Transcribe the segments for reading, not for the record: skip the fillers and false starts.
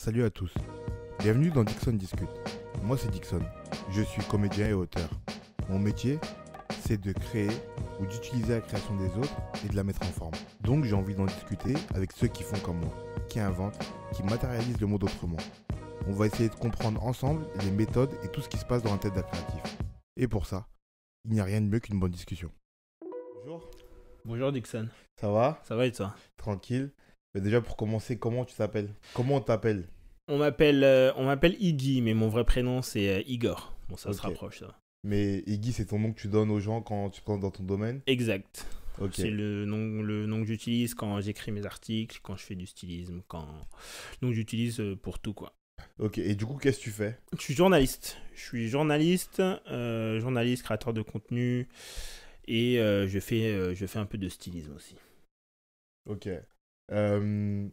Salut à tous, bienvenue dans Dixon Discute. Moi c'est Dixon, je suis comédien et auteur. Mon métier, c'est de créer ou d'utiliser la création des autres et de la mettre en forme. Donc j'ai envie d'en discuter avec ceux qui font comme moi, qui inventent, qui matérialisent le monde autrement. On va essayer de comprendre ensemble les méthodes et tout ce qui se passe dans la tête d'un créatif. Et pour ça, il n'y a rien de mieux qu'une bonne discussion. Bonjour. Bonjour Dixon, Ça va? ça va et toi? Tranquille. Mais déjà pour commencer, comment tu t'appelles? Comment on t'appelle? On m'appelle Iggy, mais mon vrai prénom c'est Igor. Bon, ça se Ok. rapproche ça. Mais Iggy, c'est ton nom que tu donnes aux gens quand tu te présentes dans ton domaine? Exact. Ok. C'est le nom que j'utilise quand j'écris mes articles, quand je fais du stylisme, donc j'utilise pour tout quoi. Ok. Et du coup, qu'est-ce que tu fais? Je suis journaliste. Journaliste, créateur de contenu et je fais un peu de stylisme aussi. Ok. Euh,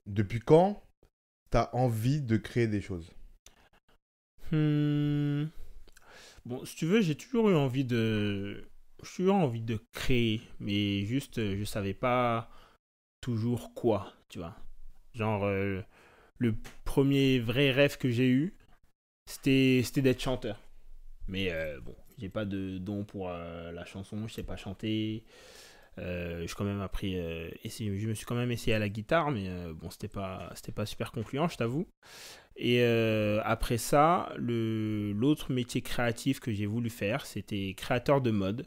Depuis quand t'as envie de créer des choses? Hmm. Bon, si tu veux, j'ai toujours envie de créer, mais juste, je savais pas toujours quoi, tu vois. Genre, le premier vrai rêve que j'ai eu, c'était d'être chanteur. Mais bon, j'ai pas de don pour la chanson, je sais pas chanter. J'ai quand même je me suis quand même essayé à la guitare, mais bon, c'était pas super concluant, je t'avoue. Et après ça, l'autre métier créatif que j'ai voulu faire, c'était créateur de mode.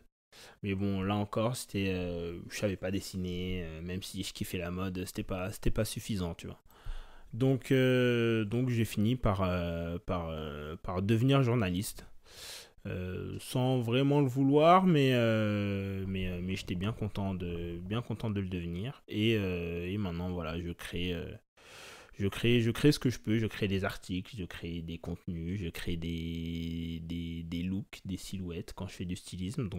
Mais bon, là encore, je savais pas dessiner, même si je kiffais la mode, c'était pas suffisant, tu vois. Donc j'ai fini par devenir journaliste. Sans vraiment le vouloir, mais j'étais bien content de le devenir. Et maintenant, voilà, je crée ce que je peux. Je crée des articles, je crée des contenus, je crée des looks, des silhouettes quand je fais du stylisme.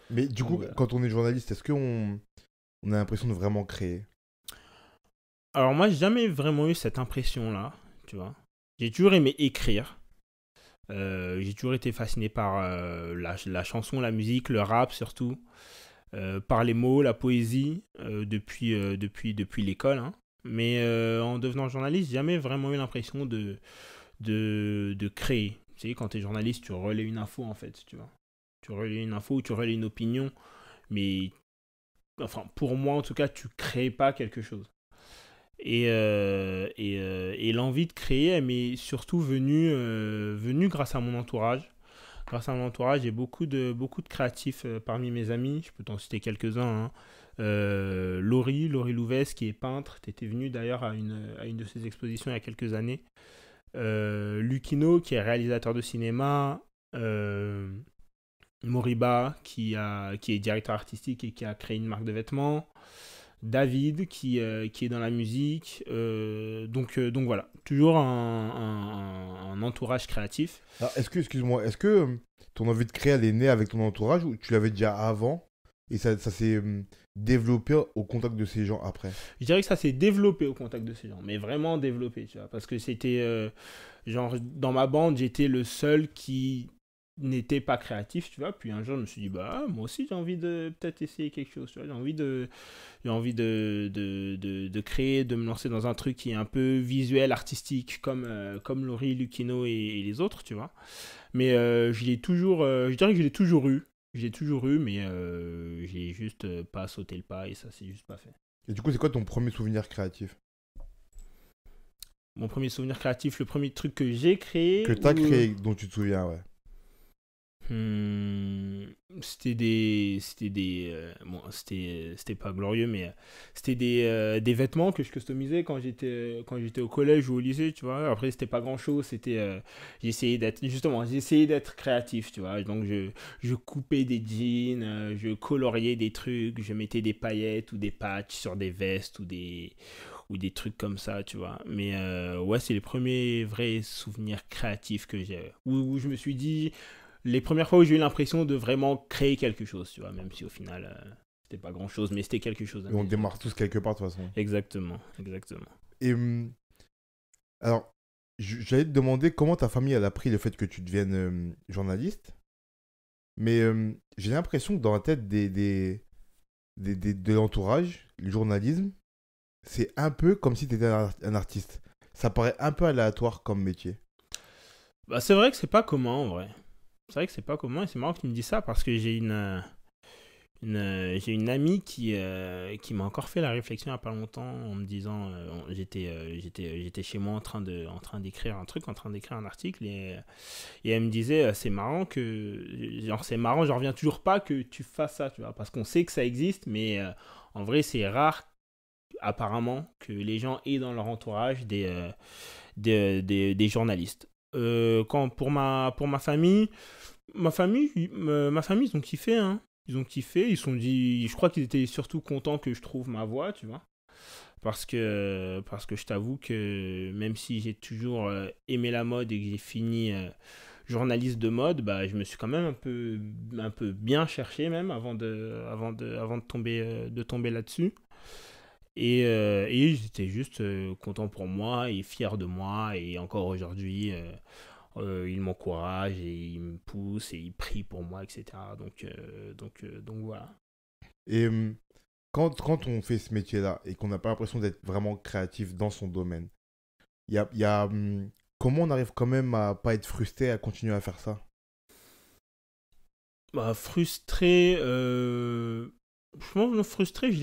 Mais du Donc coup, voilà. quand on est journaliste, est-ce qu'on on a l'impression de vraiment créer? Alors moi, j'ai jamais vraiment eu cette impression-là, tu vois. J'ai toujours aimé écrire. J'ai toujours été fasciné par la chanson, la musique, le rap surtout, par les mots, la poésie, depuis l'école, hein. Mais en devenant journaliste, j'ai jamais vraiment eu l'impression de créer. Tu sais, quand tu es journaliste, tu relais une info en fait, tu vois. Tu relais une info, tu relais une opinion, mais enfin, pour moi en tout cas, tu crées pas quelque chose. Et l'envie de créer, elle m'est surtout venue grâce à mon entourage. Grâce à mon entourage, j'ai beaucoup de créatifs parmi mes amis. Je peux t'en citer quelques-uns, hein. Laurie Louvès, qui est peintre. Tu étais venu d'ailleurs à une de ses expositions il y a quelques années. Lucino, qui est réalisateur de cinéma. Moriba, qui est directeur artistique et qui a créé une marque de vêtements. David qui est dans la musique. Donc voilà, toujours un entourage créatif. Alors, excuse-moi, est-ce que ton envie de créer, elle est née avec ton entourage ou tu l'avais déjà avant et ça s'est développé au contact de ces gens après? Je dirais que ça s'est développé au contact de ces gens, mais vraiment développé, tu vois, parce que c'était genre dans ma bande, j'étais le seul qui n'était pas créatif, tu vois. Puis un jour, je me suis dit, bah moi aussi j'ai envie de peut-être essayer quelque chose, tu vois. J'ai envie de créer, de me lancer dans un truc qui est un peu visuel, artistique, comme Laurie, Lucino et les autres, tu vois. Mais je dirais que je l'ai toujours eu. Je l'ai toujours eu, mais j'ai juste pas sauté le pas et ça s'est juste pas fait. Et du coup, c'est quoi ton premier souvenir créatif? Mon premier souvenir créatif, le premier truc que j'ai créé, Que t'as ou créé, dont tu te souviens, ouais. c'était pas glorieux, mais c'était des vêtements que je customisais quand j'étais au collège ou au lycée, tu vois. Après, c'était pas grand chose, j'ai essayé d'être créatif, tu vois. Donc, je coupais des jeans, je coloriais des trucs, je mettais des paillettes ou des patchs sur des vestes ou des trucs comme ça, tu vois. Mais ouais, c'est les premiers vrais souvenirs créatifs que j'ai. Où je me suis dit, les premières fois où j'ai eu l'impression de vraiment créer quelque chose, tu vois, même si au final, c'était pas grand chose, mais c'était quelque chose à Et on mes yeux. démarre tous quelque part de toute façon. Exactement, exactement. Et alors, j'allais te demander comment ta famille elle a pris le fait que tu deviennes journaliste, mais j'ai l'impression que dans la tête de l'entourage, le journalisme, c'est un peu comme si tu étais un artiste. Ça paraît un peu aléatoire comme métier. Bah, c'est vrai que c'est pas commun en vrai. C'est vrai que c'est pas commun et c'est marrant que tu me dis ça parce que j'ai une amie qui m'a encore fait la réflexion il n'y a pas longtemps en me disant j'étais chez moi en train d'écrire un truc, en train d'écrire un article et elle me disait c'est marrant genre c'est marrant, j'en reviens toujours pas que tu fasses ça, tu vois, parce qu'on sait que ça existe, mais en vrai c'est rare apparemment que les gens aient dans leur entourage des journalistes. Pour ma famille, ils ont kiffé, hein. Ils ont kiffé, ils se sont dit, je crois qu'ils étaient surtout contents que je trouve ma voie, tu vois. Parce que je t'avoue que même si j'ai toujours aimé la mode et que j'ai fini journaliste de mode, bah, je me suis quand même un peu bien cherché même avant de tomber là-dessus. Et j'étais juste content pour moi et fier de moi. Et encore aujourd'hui, il m'encourage et il me pousse et il prie pour moi, etc. Donc voilà. Et quand on fait ce métier-là et qu'on n'a pas l'impression d'être vraiment créatif dans son domaine, comment on arrive quand même à pas être frustré à continuer à faire ça? Bah, frustré, je pense que frustré, je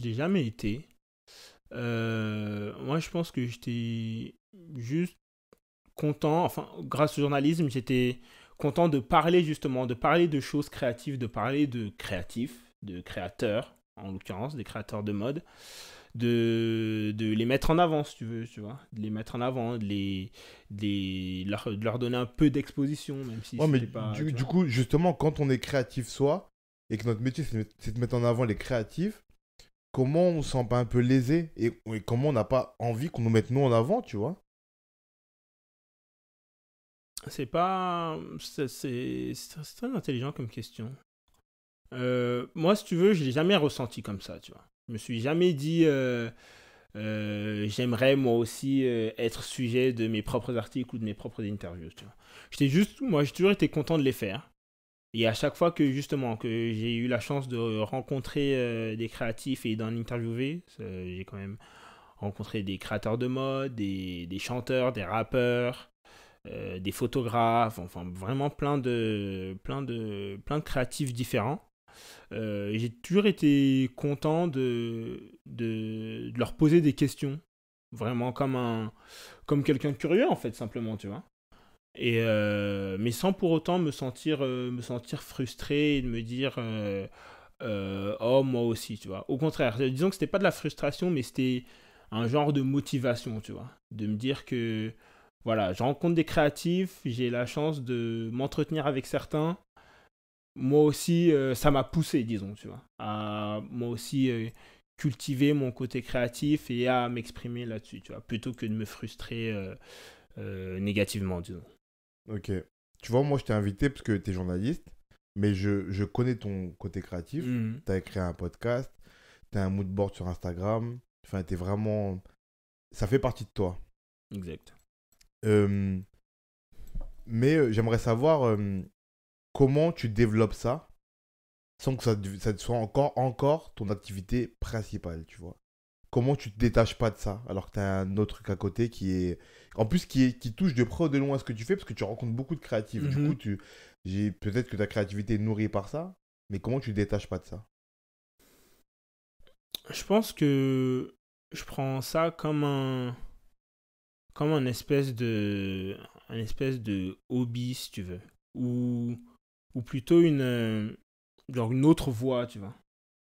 l'ai jamais été. Moi, je pense que j'étais juste content, enfin, grâce au journalisme, j'étais content de parler justement, de parler de choses créatives, de parler de créatifs, de créateurs, en l'occurrence, des créateurs de mode, de les mettre en avant, si tu veux, tu vois, de les mettre en avant, de leur donner un peu d'exposition, même si Ouais, mais c'était pas, tu du vois. coup, justement, quand on est créatif soi et que notre métier c'est de mettre en avant les créatifs, comment on se sent pas un peu lésé et comment on n'a pas envie qu'on nous mette nous en avant, tu vois? C'est pas, c'est très intelligent comme question. Moi, si tu veux, je l'ai jamais ressenti comme ça, tu vois. Je me suis jamais dit, j'aimerais moi aussi être sujet de mes propres articles ou de mes propres interviews, tu vois. Moi, j'ai toujours été content de les faire. Et à chaque fois que justement que j'ai eu la chance de rencontrer des créatifs et d'en interviewer, j'ai quand même rencontré des créateurs de mode, des chanteurs, des rappeurs, des photographes, enfin vraiment plein de créatifs différents. J'ai toujours été content de leur poser des questions, vraiment comme quelqu'un de curieux en fait simplement, tu vois. Mais sans pour autant me sentir frustré et de me dire oh moi aussi, tu vois. Au contraire, disons que c'était pas de la frustration, mais c'était un genre de motivation, tu vois, de me dire que voilà, je rencontre des créatifs, j'ai la chance de m'entretenir avec certains. Moi aussi, ça m'a poussé, disons, tu vois, à moi aussi cultiver mon côté créatif et à m'exprimer là-dessus, tu vois, plutôt que de me frustrer négativement, disons. Ok. Tu vois, moi, je t'ai invité parce que tu es journaliste, mais je connais ton côté créatif. Mhm. Tu as créé un podcast, tu as un mood board sur Instagram. Enfin, tu es vraiment. Ça fait partie de toi. Exact. Euh, mais j'aimerais savoir comment tu développes ça sans que ça soit encore ton activité principale, tu vois. Comment tu te détaches pas de ça alors que tu as un autre truc à côté qui est en plus qui touche de près ou de loin à ce que tu fais parce que tu rencontres beaucoup de créatifs. Du coup, Mhm. peut-être que ta créativité est nourrie par ça, mais comment tu te détaches pas de ça? Je pense que je prends ça comme un espèce de hobby, si tu veux, ou, ou plutôt genre une autre voie, tu vois.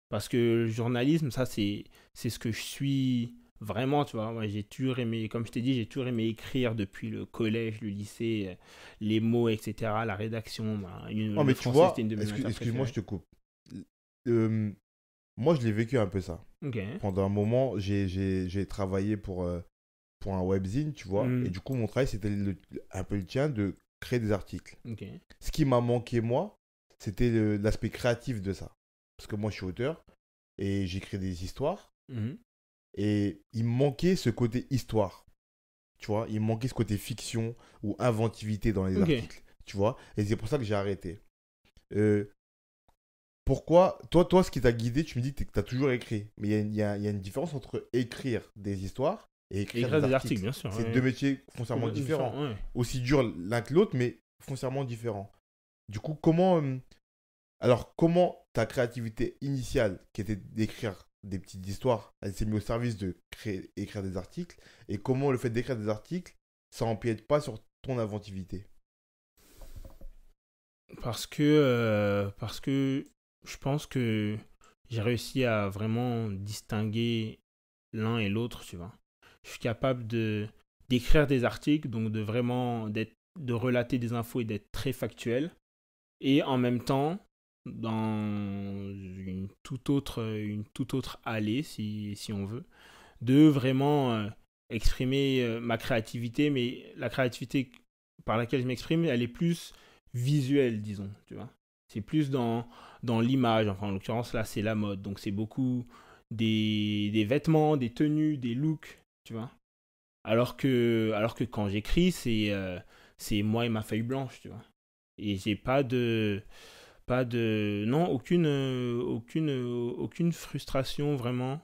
Parce que le journalisme, ça, c'est ce que je suis vraiment, tu vois. Moi, j'ai toujours aimé, comme je t'ai dit, j'ai toujours aimé écrire depuis le collège, le lycée, les mots, etc., la rédaction. Non, Le mais tu français, c'était vois, une de mes matières excuse-moi, je préférées. te coupe. Euh, Moi, je l'ai vécu un peu ça. Ok. Pendant un moment, j'ai travaillé pour un webzine, tu vois, et Mhm. du coup, mon travail, c'était un peu le tien de créer des articles. Ok. Ce qui m'a manqué, moi, c'était l'aspect créatif de ça. Parce que moi, je suis auteur et j'écris des histoires. Mhm. Et il me manquait ce côté histoire. Tu vois, il me manquait ce côté fiction ou inventivité dans les Ok. articles. Tu vois, et c'est pour ça que j'ai arrêté. Euh, Pourquoi toi, ce qui t'a guidé, tu me dis que tu as toujours écrit. Mais il y a une différence entre écrire des histoires et Et écrire écrire des des articles. articles, bien sûr. C'est Ouais. deux métiers foncièrement différents. Ouais. Aussi durs l'un que l'autre, mais foncièrement différents. Du coup, comment ta créativité initiale, qui était d'écrire des petites histoires, elle s'est mise au service de écrire des articles, et comment le fait d'écrire des articles, ça empiète pas sur ton inventivité? Parce que je pense que j'ai réussi à vraiment distinguer l'un et l'autre, tu vois. Je suis capable d'écrire des articles, donc de relater des infos et d'être très factuel. Et en même temps, dans une toute autre allée, si on veut, de vraiment exprimer ma créativité, mais la créativité par laquelle je m'exprime, elle est plus visuelle, disons, tu vois. C'est plus dans l'image, enfin en l'occurrence là c'est la mode, donc c'est beaucoup des vêtements, des tenues, des looks, tu vois. Alors que quand j'écris, c'est moi et ma feuille blanche, tu vois. Et j'ai pas de non aucune frustration vraiment,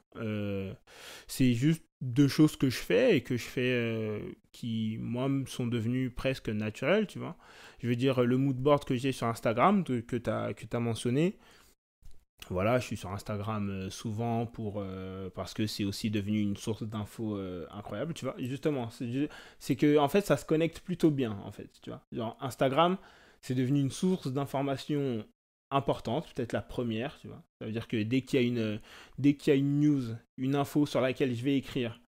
c'est juste deux choses que je fais et que je fais qui moi me sont devenues presque naturelles, tu vois. Je veux dire, le mood board que j'ai sur Instagram que t'as mentionné, voilà, je suis sur Instagram souvent parce que c'est aussi devenu une source d'infos incroyable, tu vois. Et justement, c'est que en fait ça se connecte plutôt bien en fait, tu vois. Genre Instagram, c'est devenu une source d'information importante, peut-être la première, tu vois. Ça veut dire que dès qu'il y a une news, une info sur laquelle je vais écrire,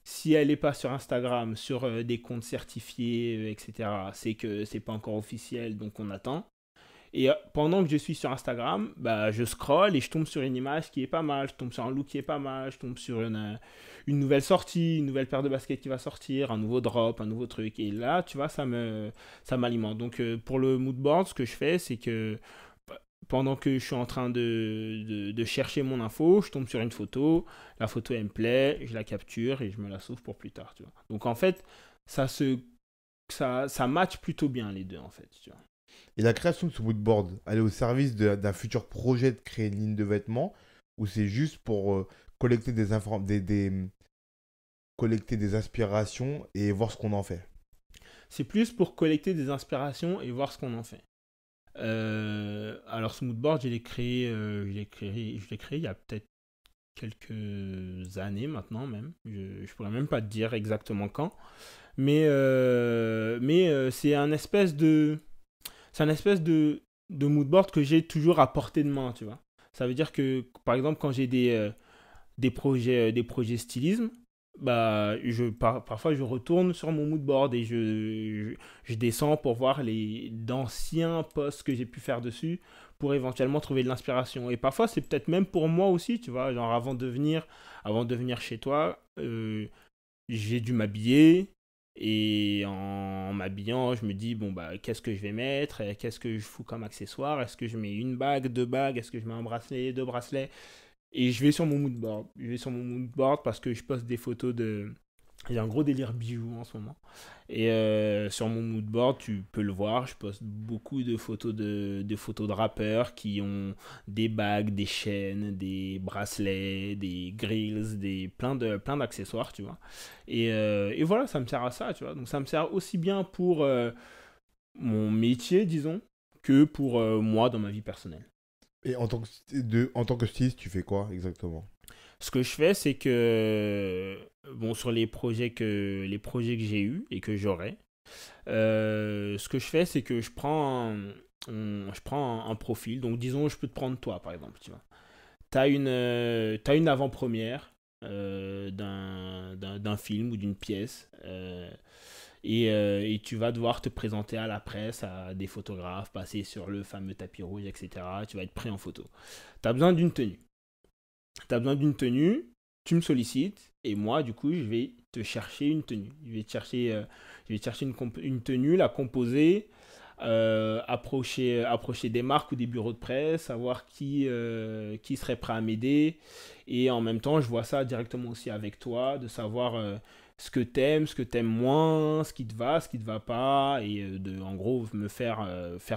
si elle n'est pas sur Instagram, sur des comptes certifiés, etc., c'est que c'est pas encore officiel, donc on attend. Et pendant que je suis sur Instagram, bah, je scrolle et je tombe sur une image qui est pas mal, je tombe sur un look qui est pas mal, je tombe sur une nouvelle sortie, une nouvelle paire de baskets qui va sortir, un nouveau drop, un nouveau truc. Et là, tu vois, ça m'alimente. Donc pour le mood board, ce que je fais, c'est que pendant que je suis en train de chercher mon info, je tombe sur une photo, la photo elle me plaît, je la capture et je me la sauve pour plus tard, tu vois. Donc en fait, ça match plutôt bien les deux en fait, tu vois. Et la création de ce moodboard, elle est au service d'un futur projet de créer une ligne de vêtements, ou c'est juste pour collecter collecter des inspirations et voir ce qu'on en fait? C'est plus pour collecter des inspirations et voir ce qu'on en fait. Alors ce moodboard, je l'ai créé il y a peut-être quelques années maintenant même. Je pourrais même pas te dire exactement quand. Mais c'est un espèce de moodboard que j'ai toujours à portée de main, tu vois. Ça veut dire que, par exemple, quand j'ai des projets stylisme, bah, parfois je retourne sur mon moodboard et je descends pour voir les d'anciens posts que j'ai pu faire dessus pour éventuellement trouver de l'inspiration. Et parfois c'est peut-être même pour moi aussi, tu vois, genre avant de venir chez toi, j'ai dû m'habiller et en m'habillant, je me dis bon bah qu'est-ce que je vais mettre, qu'est-ce que je fous comme accessoire, est-ce que je mets une bague, deux bagues, est-ce que je mets un bracelet, deux bracelets, et je vais sur mon mood board. Je vais sur mon mood board parce que je poste des photos de. J'ai un gros délire bijoux en ce moment. Et sur mon mood board, tu peux le voir, je poste beaucoup de photos de rappeurs qui ont des bagues, des chaînes, des bracelets, des grills, plein d'accessoires, tu vois. Et voilà, ça me sert à ça, tu vois. Donc ça me sert aussi bien pour mon métier, disons, que pour moi dans ma vie personnelle. Et en tant que styliste, tu fais quoi exactement? Ce que je fais, c'est que, bon, sur les projets que j'ai eus et que j'aurai, ce que je fais, c'est que je prends un profil. Donc, disons, je peux te prendre toi, par exemple, tu vois. T'as une avant-première d'un film ou d'une pièce. Et tu vas devoir te présenter à la presse, à des photographes, passer sur le fameux tapis rouge, etc. Tu vas être pris en photo. Tu as besoin d'une tenue. Tu as besoin d'une tenue, tu me sollicites, et moi, du coup, je vais te chercher une tenue. Je vais te chercher une tenue, la composer, approcher des marques ou des bureaux de presse, savoir qui serait prêt à m'aider. Et en même temps, je vois ça directement aussi avec toi, de savoir ce que t'aimes moins, ce qui te va pas, et en gros, me faire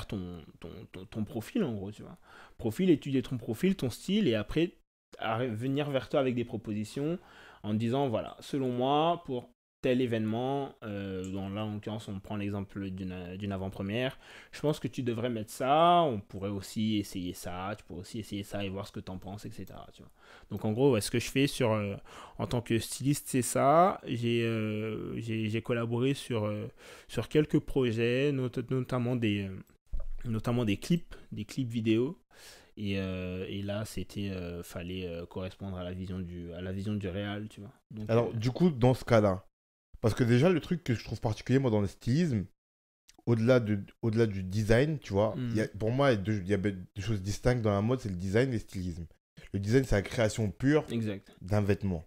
ton profil, en gros, tu vois. Profil, étudier ton profil, ton style, et après, venir vers toi avec des propositions en disant, voilà, selon moi, pour tel événement, donc là en l'occurrence on prend l'exemple d'une avant-première, je pense que tu devrais mettre ça, on pourrait aussi essayer ça, tu pourrais aussi essayer ça et voir ce que tu en penses, etc. Tu vois. Donc en gros, ce que je fais en tant que styliste, c'est ça. J'ai collaboré sur quelques projets, notamment des clips vidéo. Et là, fallait correspondre à la vision du réal, tu vois. Donc, Alors, du coup, dans ce cas-là, parce que déjà, le truc que je trouve particulier, moi, dans le stylisme, au-delà du design, tu vois, pour moi, il y a des choses distinctes dans la mode, c'est le design et le stylisme. Le design, c'est la création pure exact. d'un vêtement.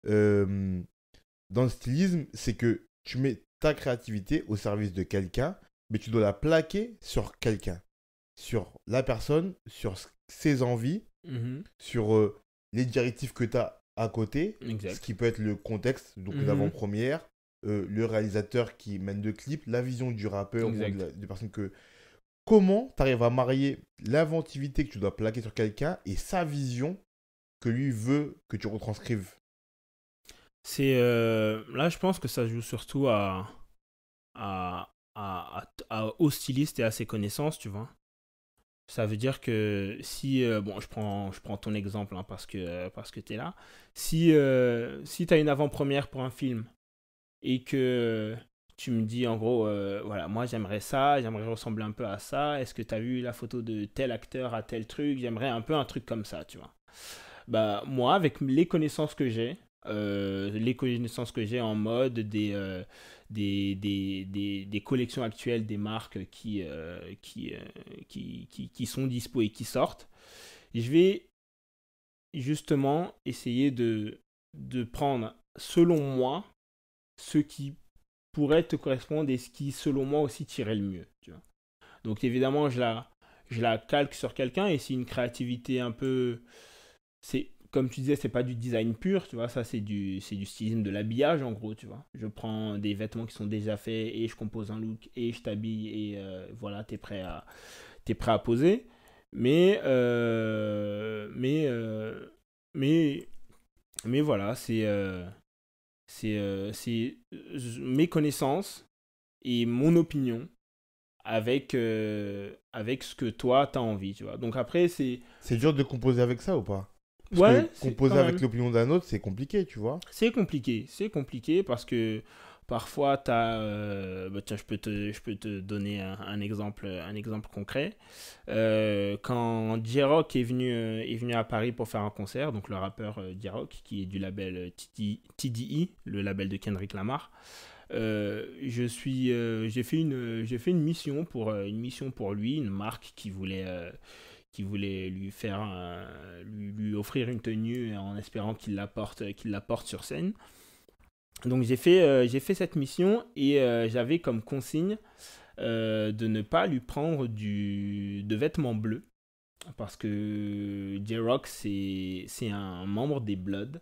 Dans le stylisme, c'est que tu mets ta créativité au service de quelqu'un, mais tu dois la plaquer sur quelqu'un, sur la personne, sur ses envies, sur les directives que tu as à côté, Exact. ce qui peut être le contexte, donc une avant-première, le réalisateur qui mène le clip, la vision du rappeur ou de personnes que... Comment tu arrives à marier l'inventivité que tu dois plaquer sur quelqu'un et sa vision que lui veut que tu retranscrives? Là, je pense que ça joue surtout au styliste et à ses connaissances, tu vois. Ça veut dire que si, bon, je prends ton exemple hein, parce que tu es là. Si tu as une avant-première pour un film et que tu me dis en gros, voilà, moi j'aimerais ça, j'aimerais ressembler un peu à ça. Est-ce que tu as vu la photo de tel acteur à tel truc? J'aimerais un peu un truc comme ça, tu vois. Bah, moi, avec les connaissances que j'ai, en mode des collections actuelles des marques qui sont dispo et qui sortent, je vais justement essayer de prendre, selon moi, ce qui pourrait te correspondre et ce qui, selon moi, aussi tirait le mieux. Tu vois. Donc évidemment, je la calque sur quelqu'un et c'est une créativité un peu... C'est, comme tu disais, c'est pas du design pur, tu vois, ça c'est du stylisme de l'habillage en gros, tu vois. Je prends des vêtements qui sont déjà faits et je compose un look et je t'habille et voilà, t'es prêt à poser. Mais, euh, mais, euh, mais, mais voilà, c'est mes connaissances et mon opinion avec ce que toi t'as envie, tu vois. Donc après, c'est... C'est dur de composer avec ça ou pas? Parce Ouais, que composer avec l'opinion d'un autre, c'est compliqué, tu vois. c'est compliqué parce que parfois t'as, bah tiens, je peux te donner un exemple concret. Quand J-Rock est venu à Paris pour faire un concert, donc le rappeur J-Rock qui est du label TDE, le label de Kendrick Lamar, j'ai fait une mission pour lui, une marque qui voulait lui offrir une tenue en espérant qu'il la porte sur scène. Donc j'ai fait cette mission et j'avais comme consigne de ne pas lui prendre de vêtements bleus parce que J-Rock c'est un membre des Bloods.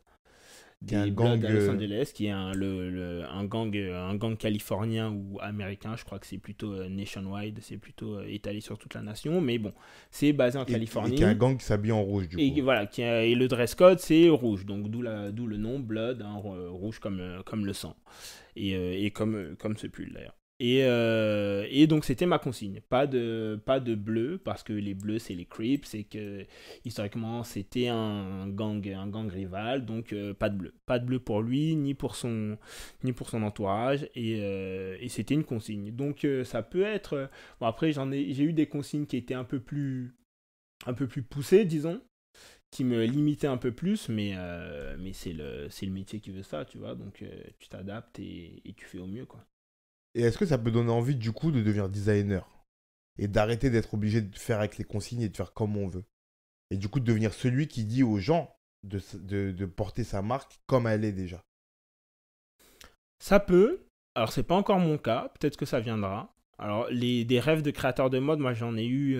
Des Bloods à Los Angeles, qui est un gang californien ou américain, je crois que c'est plutôt nationwide, c'est plutôt étalé sur toute la nation, mais bon, c'est basé en Californie. Et qui est un gang qui s'habille en rouge, du coup. Et voilà, et le dress code, c'est rouge, donc d'où le nom Blood, hein, rouge comme le sang, et comme ce pull d'ailleurs. Et donc c'était ma consigne, pas de bleu, parce que les bleus c'est les Crips, c'est que historiquement c'était un gang rival, donc pas de bleu pour lui ni pour son entourage, et c'était une consigne. Donc ça peut être, bon après j'ai eu des consignes qui étaient un peu plus poussées, disons, qui me limitaient un peu plus, mais c'est le métier qui veut ça, tu vois, donc tu t'adaptes et tu fais au mieux, quoi. Et est-ce que ça peut donner envie, du coup, de devenir designer? Et d'arrêter d'être obligé de faire avec les consignes et de faire comme on veut? Et du coup, de devenir celui qui dit aux gens de porter sa marque comme elle est déjà? Ça peut. Alors, c'est pas encore mon cas. Peut-être que ça viendra. Alors, des rêves de créateur de mode, moi, j'en ai eu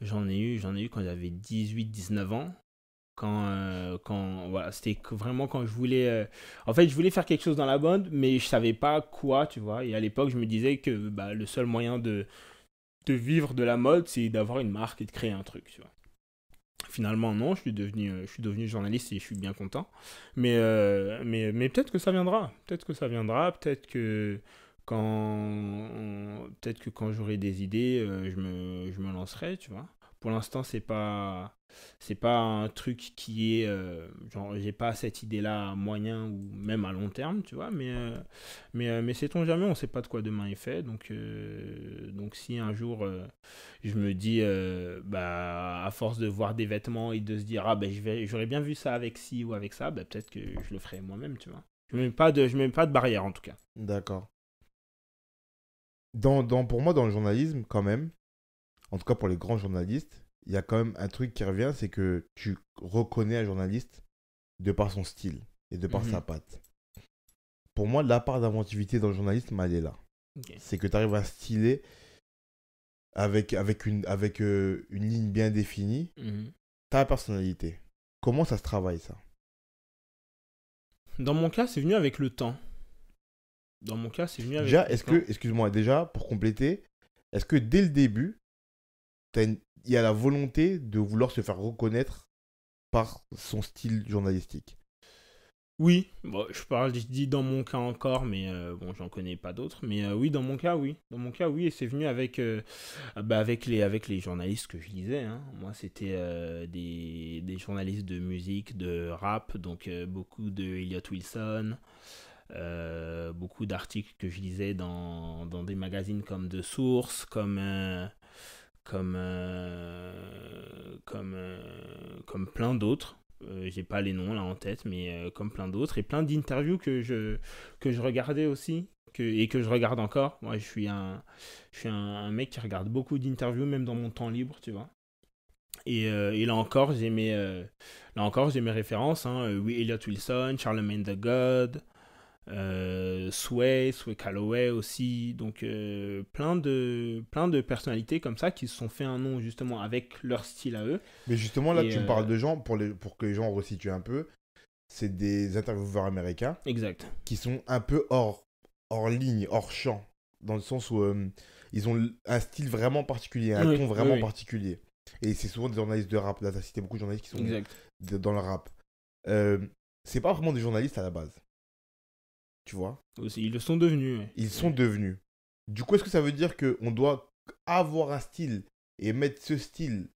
quand j'avais 18-19 ans. Voilà, c'était vraiment quand je voulais en fait je voulais faire quelque chose dans la mode mais je savais pas quoi, tu vois, et à l'époque je me disais que bah, le seul moyen de vivre de la mode c'est d'avoir une marque et de créer un truc, tu vois. Finalement, non, je suis devenu journaliste et je suis bien content. Mais peut-être que ça viendra. Peut-être que ça viendra. Peut-être que quand j'aurai des idées, je me lancerai, tu vois. Pour l'instant, c'est pas un truc qui est, genre, j'ai pas cette idée-là à moyen ou même à long terme, tu vois. Mais sait-on jamais, on sait pas de quoi demain est fait. Donc si un jour, je me dis, bah, à force de voir des vêtements et de se dire, ah, ben, j'aurais bien vu ça avec ci ou avec ça, bah, peut-être que je le ferai moi-même, tu vois. Je mets pas de barrière, en tout cas. D'accord. Pour moi, dans le journalisme, quand même, en tout cas pour les grands journalistes, il y a quand même un truc qui revient, c'est que tu reconnais un journaliste de par son style et de par sa Mhm. patte. Pour moi, la part d'inventivité dans le journalisme, elle est là. Ok. C'est que tu arrives à styler avec une ligne bien définie Mhm. ta personnalité. Comment ça se travaille, ça? Dans mon cas, c'est venu avec le temps. Dans mon cas, c'est venu avec Déjà, le temps. excuse-moi, déjà, pour compléter, est-ce que dès le début, il y a la volonté de vouloir se faire reconnaître par son style journalistique? Oui, bon, je dis dans mon cas encore, mais bon, j'en connais pas d'autres. Mais oui, dans mon cas, oui. Dans mon cas, oui, et c'est venu bah, avec les journalistes que je lisais, hein. Moi, c'était des journalistes de musique, de rap, donc beaucoup de Elliot Wilson, beaucoup d'articles que je lisais dans des magazines comme The Source, comme, euh, comme plein d'autres. J'ai pas les noms là en tête, mais comme plein d'autres. Et plein d'interviews que je regardais aussi. Et que je regarde encore. Moi, je suis un mec qui regarde beaucoup d'interviews, même dans mon temps libre, tu vois. Et là encore, j'ai mes références. Hein. Oui, Elliot Wilson, Charlemagne the God, Sway Calloway aussi, donc plein de personnalités comme ça qui se sont fait un nom justement avec leur style à eux. Mais justement, là, Et tu me parles de gens, pour que les gens resituent un peu, c'est des intervieweurs américains exact. qui sont un peu hors ligne, hors champ, dans le sens où ils ont un style vraiment particulier, un Oui, ton oui, vraiment oui, particulier. Et c'est souvent des journalistes de rap. Là, tu as cité beaucoup de journalistes qui sont exact. dans le rap. Euh, c'est pas vraiment des journalistes à la base, tu vois. Aussi, ils le sont devenus. Ouais. Ils sont Ouais. devenus. Du coup, est-ce que ça veut dire qu'on doit avoir un style et mettre ce style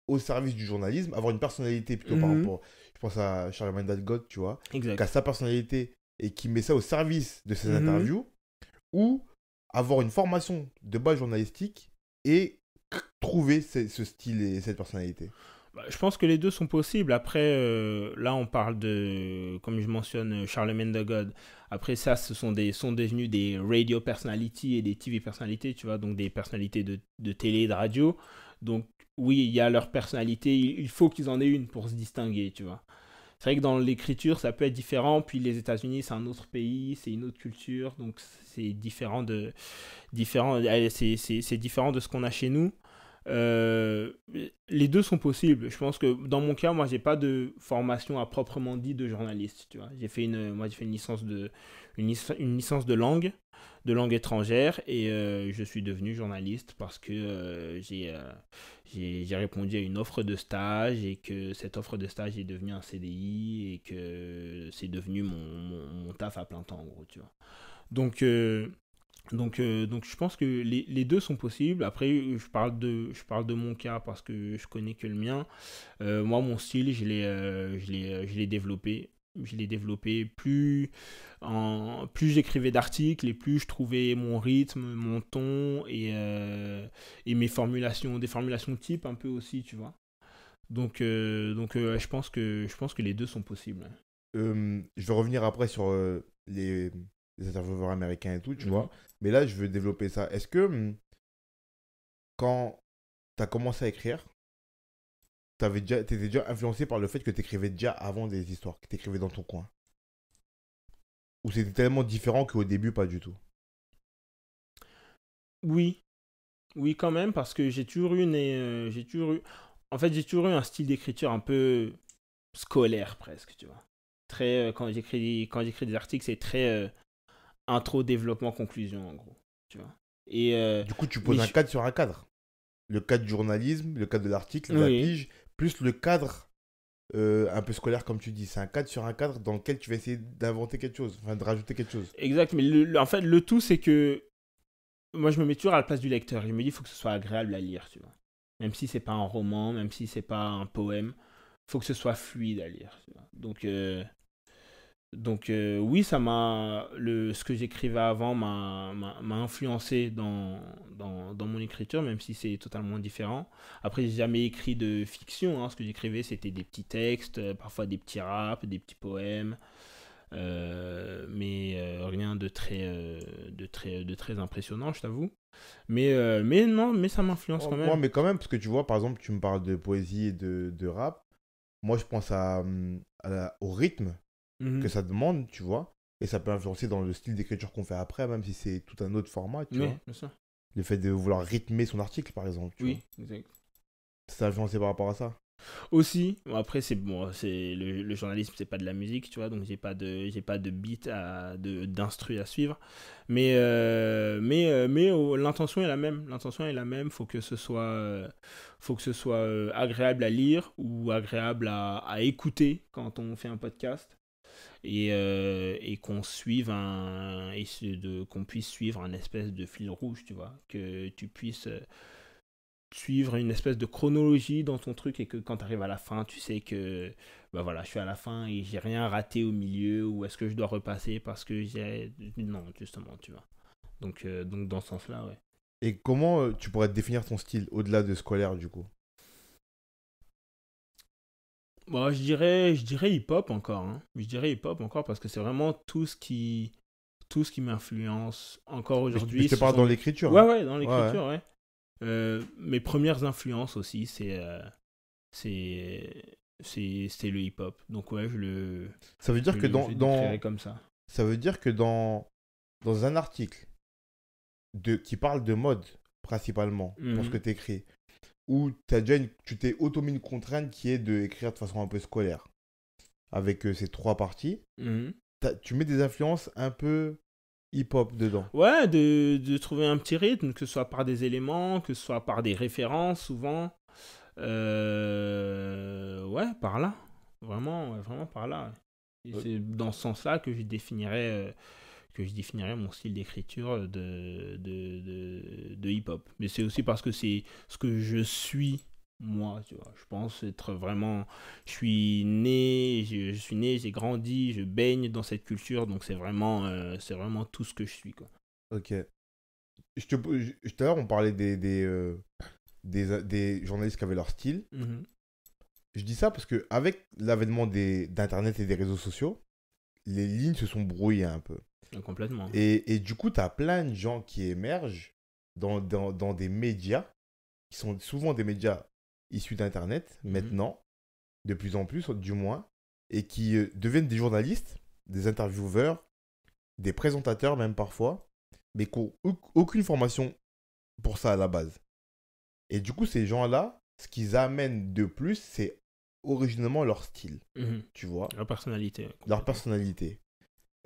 au service du journalisme, avoir une personnalité plutôt par Mhm. rapport, je pense à Charlemagne God, tu vois, qui a Exact. sa personnalité et qui met ça au service de ses Mhm. interviews, ou avoir une formation de base journalistique et trouver ce style et cette personnalité. Bah, je pense que les deux sont possibles. Après, là, on parle de, comme je mentionne, Charlemagne the God. Après ça, sont devenus des radio personality et des TV personnalités, tu vois, donc des personnalités de télé et de radio. Donc, oui, il y a leur personnalité. Il faut qu'ils en aient une pour se distinguer, tu vois. C'est vrai que dans l'écriture, ça peut être différent. Puis les États-Unis, c'est un autre pays, c'est une autre culture. Donc, c'est différent de ce qu'on a chez nous. Euh, les deux sont possibles. Je pense que dans mon cas, moi, j'ai pas de formation à proprement dit de journaliste. Tu vois, j'ai fait une licence de langue étrangère, et je suis devenu journaliste parce que j'ai répondu à une offre de stage et que cette offre de stage est devenue un CDI et que c'est devenu mon taf à plein temps, en gros. Tu vois. Donc, euh, donc je pense que les deux sont possibles. Après, je parle de mon cas parce que je connais que le mien. Moi, mon style, je l'ai développé. Je l'ai développé plus j'écrivais d'articles et plus je trouvais mon rythme, mon ton et mes formulations, des formulations type un peu aussi, tu vois. Je pense que les deux sont possibles. Je vais revenir après sur les intervieweurs américains et tout, tu Mhm. vois. Mais là, je veux développer ça. Est-ce que quand tu as commencé à écrire, t'étais déjà influencé par le fait que tu écrivais déjà avant des histoires, que tu écrivais dans ton coin? Ou c'était tellement différent qu'au début, pas du tout? Oui, oui, quand même, parce que en fait, j'ai toujours eu un style d'écriture un peu scolaire presque, tu vois. Très, quand j'écris des articles, c'est très intro, développement, conclusion, en gros, tu vois. Et Du coup, tu mais poses un cadre sur un cadre. Le cadre du journalisme, le cadre de l'article, de la oui, pige, plus le cadre un peu scolaire, comme tu dis. C'est un cadre sur un cadre dans lequel tu vas essayer d'inventer quelque chose, enfin de rajouter quelque chose. Exact, mais en fait, le tout, c'est que moi, je me mets toujours à la place du lecteur. Je me dis, il faut que ce soit agréable à lire, tu vois. Même si c'est pas un roman, même si c'est pas un poème, il faut que ce soit fluide à lire, tu vois. Donc oui, ce que j'écrivais avant m'a influencé dans mon écriture, même si c'est totalement différent. Après, j'ai jamais écrit de fiction, hein. Ce que j'écrivais, c'était des petits textes, parfois des petits raps, des petits poèmes, mais rien de très impressionnant, je t'avoue. Mais non, mais ça m'influence quand Moi, même. mais quand même, parce que tu vois, par exemple, tu me parles de poésie et de rap. Moi, je pense au rythme que Mhm. ça demande, tu vois. Et ça peut influencer dans le style d'écriture qu'on fait après, même si c'est tout un autre format, tu Oui, vois. bien sûr. Le fait de vouloir rythmer son article, par exemple, tu vois. Oui, exact. Ça t'a influencé par rapport à ça. Aussi, bon, après c'est bon, c'est le journalisme, c'est pas de la musique, tu vois, donc j'ai pas de beat d'instru à suivre, mais l'intention est la même, faut que ce soit agréable à lire ou agréable à écouter quand on fait un podcast et qu'on puisse suivre un espèce de fil rouge, tu vois, que tu puisses suivre une espèce de chronologie dans ton truc et que quand tu arrives à la fin, tu sais que bah voilà, je suis à la fin et j'ai rien raté au milieu ou est-ce que je dois repasser parce que j'ai... Non, justement, tu vois. Donc dans ce sens-là, ouais. Et comment tu pourrais définir ton style au-delà de scolaire, du coup? Bon, je dirais hip-hop encore, hein. Je dirais hip-hop encore parce que c'est vraiment tout ce qui m'influence encore Mais aujourd'hui. je te Ce parle dans sont... l'écriture, Ouais, hein. ouais, dans Ouais, ouais. l'écriture, ouais. Mes premières influences aussi, c'est c'est le hip-hop. Donc ouais, Ça veut dire que je le décrirais comme ça. ça veut dire que dans un article qui parle de mode, principalement, pour ce que Mhm. tu écris, où tu t'es auto-mis une contrainte qui est d'écrire de façon un peu scolaire, avec ces trois parties, Mhm. tu mets des influences un peu hip-hop dedans. Ouais, de trouver un petit rythme, que ce soit par des éléments, que ce soit par des références, souvent. Ouais, par là. Vraiment, ouais, vraiment par là. Ouais. Et Euh, c'est dans ce sens-là que je définirais mon style d'écriture de hip-hop. Mais c'est aussi parce que c'est ce que je suis, moi, tu vois. Je pense être vraiment... je suis né, j'ai grandi, je baigne dans cette culture, donc c'est vraiment tout ce que je suis, quoi. Ok. Tout à l'heure, on parlait des journalistes qui avaient leur style. Mhm. Je dis ça parce que avec l'avènement d'Internet et des réseaux sociaux, les lignes se sont brouillées un peu. Complètement. Et du coup, tu as plein de gens qui émergent dans des médias, qui sont souvent des médias issus d'Internet, Mhm. maintenant, de plus en plus, du moins, et qui deviennent des journalistes, des intervieweurs, des présentateurs même parfois, mais qui n'ont aucune formation pour ça à la base. Et du coup, ces gens-là, ce qu'ils amènent de plus, c'est originellement leur style, Mhm. tu vois, La personnalité, leur complètement. personnalité.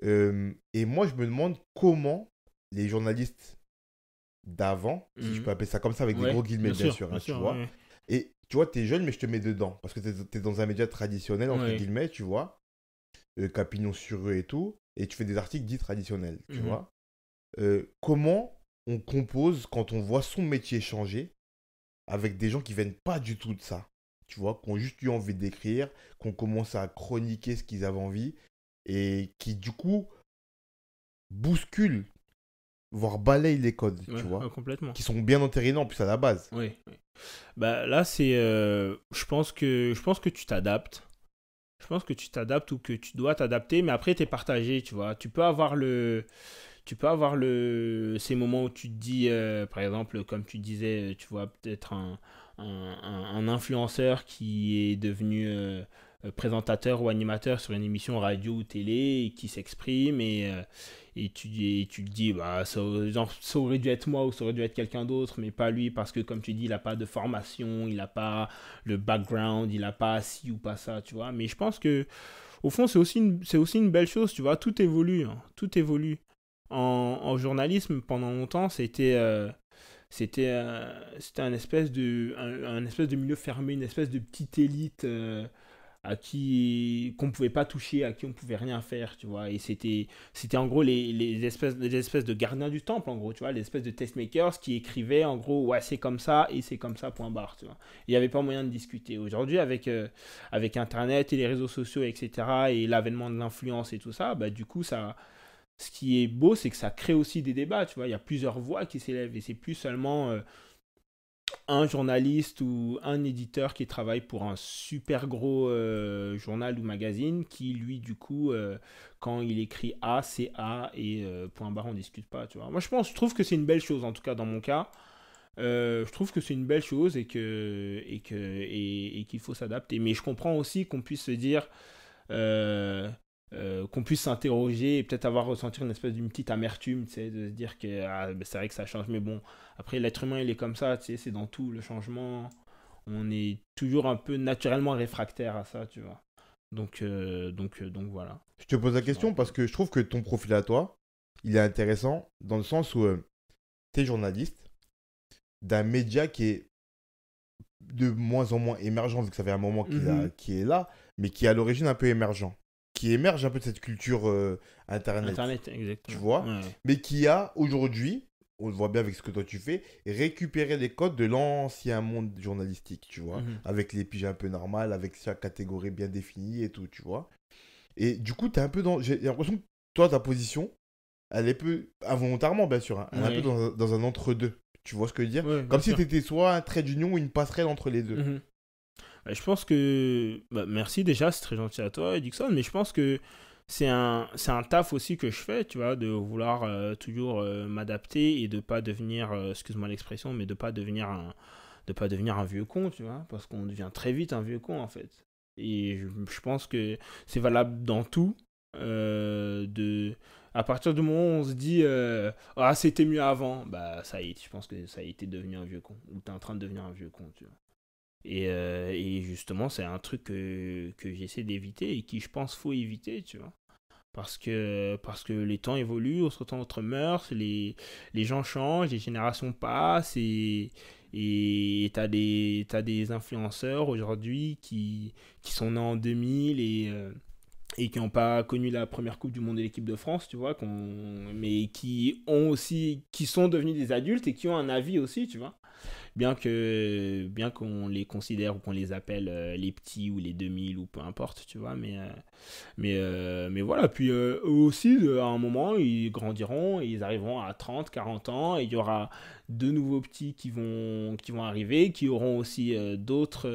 Et moi, je me demande comment les journalistes d'avant, si je Mhm. peux appeler ça comme ça, avec des Ouais, gros guillemets, bien sûr, bien hein, tu sûr, vois. ouais. Et tu vois, t'es jeune, mais je te mets dedans, parce que t'es dans un média traditionnel, entre Ouais. guillemets, tu vois, Capignon sur eux et tout, et tu fais des articles dits traditionnels, tu Mhm. vois. Comment on compose quand on voit son métier changer avec des gens qui viennent pas du tout de ça, tu vois, qui ont juste eu envie d'écrire, qui ont commencé à chroniquer ce qu'ils avaient envie, et qui, du coup, bousculent, voire balayent les codes, Ouais, tu ouais, vois, complètement. qui sont bien entérinés en plus à la base. Oui, oui. Bah là, je pense que tu t'adaptes. Je pense que tu t'adaptes ou que tu dois t'adapter, mais après, t'es partagé, tu vois. Tu peux avoir ces moments où tu te dis, par exemple, comme tu disais, tu vois, peut-être un influenceur qui est devenu présentateur ou animateur sur une émission radio ou télé et qui s'exprime et tu te dis, bah, genre, ça aurait dû être moi ou ça aurait dû être quelqu'un d'autre, mais pas lui parce que, comme tu dis, il n'a pas de formation, il n'a pas le background, il n'a pas ci ou pas ça, tu vois. Mais je pense que, au fond, c'est aussi une belle chose, tu vois. Tout évolue, hein, tout évolue. En journalisme, pendant longtemps, c'était un espèce de milieu fermé, une espèce de petite élite à qui qu'on pouvait pas toucher, à qui on pouvait rien faire, tu vois. Et c'était en gros les espèces de gardiens du temple, en gros, tu vois, les espèces de tastemakers qui écrivaient en gros, ouais, c'est comme ça et c'est comme ça, point barre, tu vois. Il n'y avait pas moyen de discuter. Aujourd'hui, avec Internet et les réseaux sociaux, etc., et l'avènement de l'influence et tout ça, bah, du coup, ce qui est beau, c'est que ça crée aussi des débats, tu vois. Il y a plusieurs voix qui s'élèvent et c'est plus seulement un journaliste ou un éditeur qui travaille pour un super gros journal ou magazine qui, lui, du coup, quand il écrit A, c'est A et point barre, on discute pas, tu vois. Moi, je trouve que c'est une belle chose, en tout cas dans mon cas. Je trouve que c'est une belle chose et qu'il faut s'adapter. Mais je comprends aussi qu'on puisse se dire, euh, qu'on puisse s'interroger et peut-être avoir ressenti une espèce d'une petite amertume, tu sais, de se dire que ah, ben, c'est vrai que ça change, mais bon, après l'être humain il est comme ça, tu sais, c'est dans tout, le changement, on est toujours un peu naturellement réfractaire à ça, tu vois. Donc voilà. Je te pose la Je me question parce rappelle. que je trouve que ton profil à toi, il est intéressant dans le sens où tu es journaliste d'un média qui est de moins en moins émergent, vu que ça fait un moment Mhm. qui est là, mais qui est à l'origine un peu émergent, qui émerge un peu de cette culture Internet, Internet, tu exactement. vois, Ouais. mais qui a aujourd'hui, on le voit bien avec ce que toi tu fais, récupéré les codes de l'ancien monde journalistique, tu vois, Mhm. avec les piges un peu normales, avec chaque catégorie bien définie et tout, tu vois. Et du coup, t'es un peu dans. J'ai l'impression que toi, ta position, elle est peu. Involontairement, bien sûr, hein, elle est un peu Ouais. dans un entre-deux. Tu vois ce que je veux dire? Ouais, bien Comme si sûr. t'étais soit un trait d'union ou une passerelle entre les deux. Mhm. Je pense que. Bah, merci déjà, c'est très gentil à toi, Dixon, mais je pense que c'est un taf aussi que je fais, tu vois, de vouloir toujours m'adapter et de pas devenir, excuse-moi l'expression, mais de pas devenir un vieux con, tu vois, parce qu'on devient très vite un vieux con en fait. Et je pense que c'est valable dans tout. À partir du moment où on se dit ah c'était mieux avant, bah ça y est, je pense que ça a été devenu un vieux con, ou t'es en train de devenir un vieux con, tu vois. Et justement, c'est un truc que j'essaie d'éviter et qui, je pense, faut éviter, tu vois. Parce que les temps évoluent, on se retrouve notre mœurs, les gens changent, les générations passent et t'as des influenceurs aujourd'hui qui sont nés en 2000 et qui n'ont pas connu la première Coupe du Monde de l'équipe de France, tu vois, mais qui ont aussi, qui sont devenus des adultes et qui ont un avis aussi, tu vois bien qu'on les considère ou qu'on les appelle les petits ou les 2000 ou peu importe, tu vois, mais voilà, puis eux aussi, à un moment, ils grandiront et ils arriveront à 30 40 ans et il y aura de nouveaux petits qui vont arriver, qui auront aussi d'autres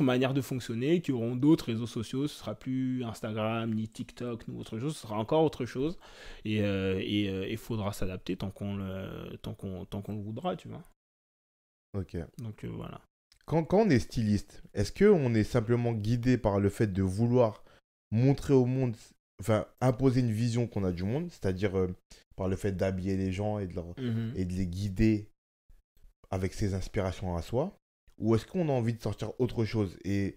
manières de fonctionner, qui auront d'autres réseaux sociaux, ce sera plus Instagram, ni TikTok, ni autre chose, ce sera encore autre chose et il faudra s'adapter tant qu'on le voudra, tu vois. Ok. Donc voilà. Quand on est styliste, est-ce qu'on est simplement guidé par le fait de vouloir montrer au monde, enfin, imposer une vision qu'on a du monde, c'est-à-dire par le fait d'habiller les gens Mhm. et de les guider avec ses inspirations à soi, ou est-ce qu'on a envie de sortir autre chose? Et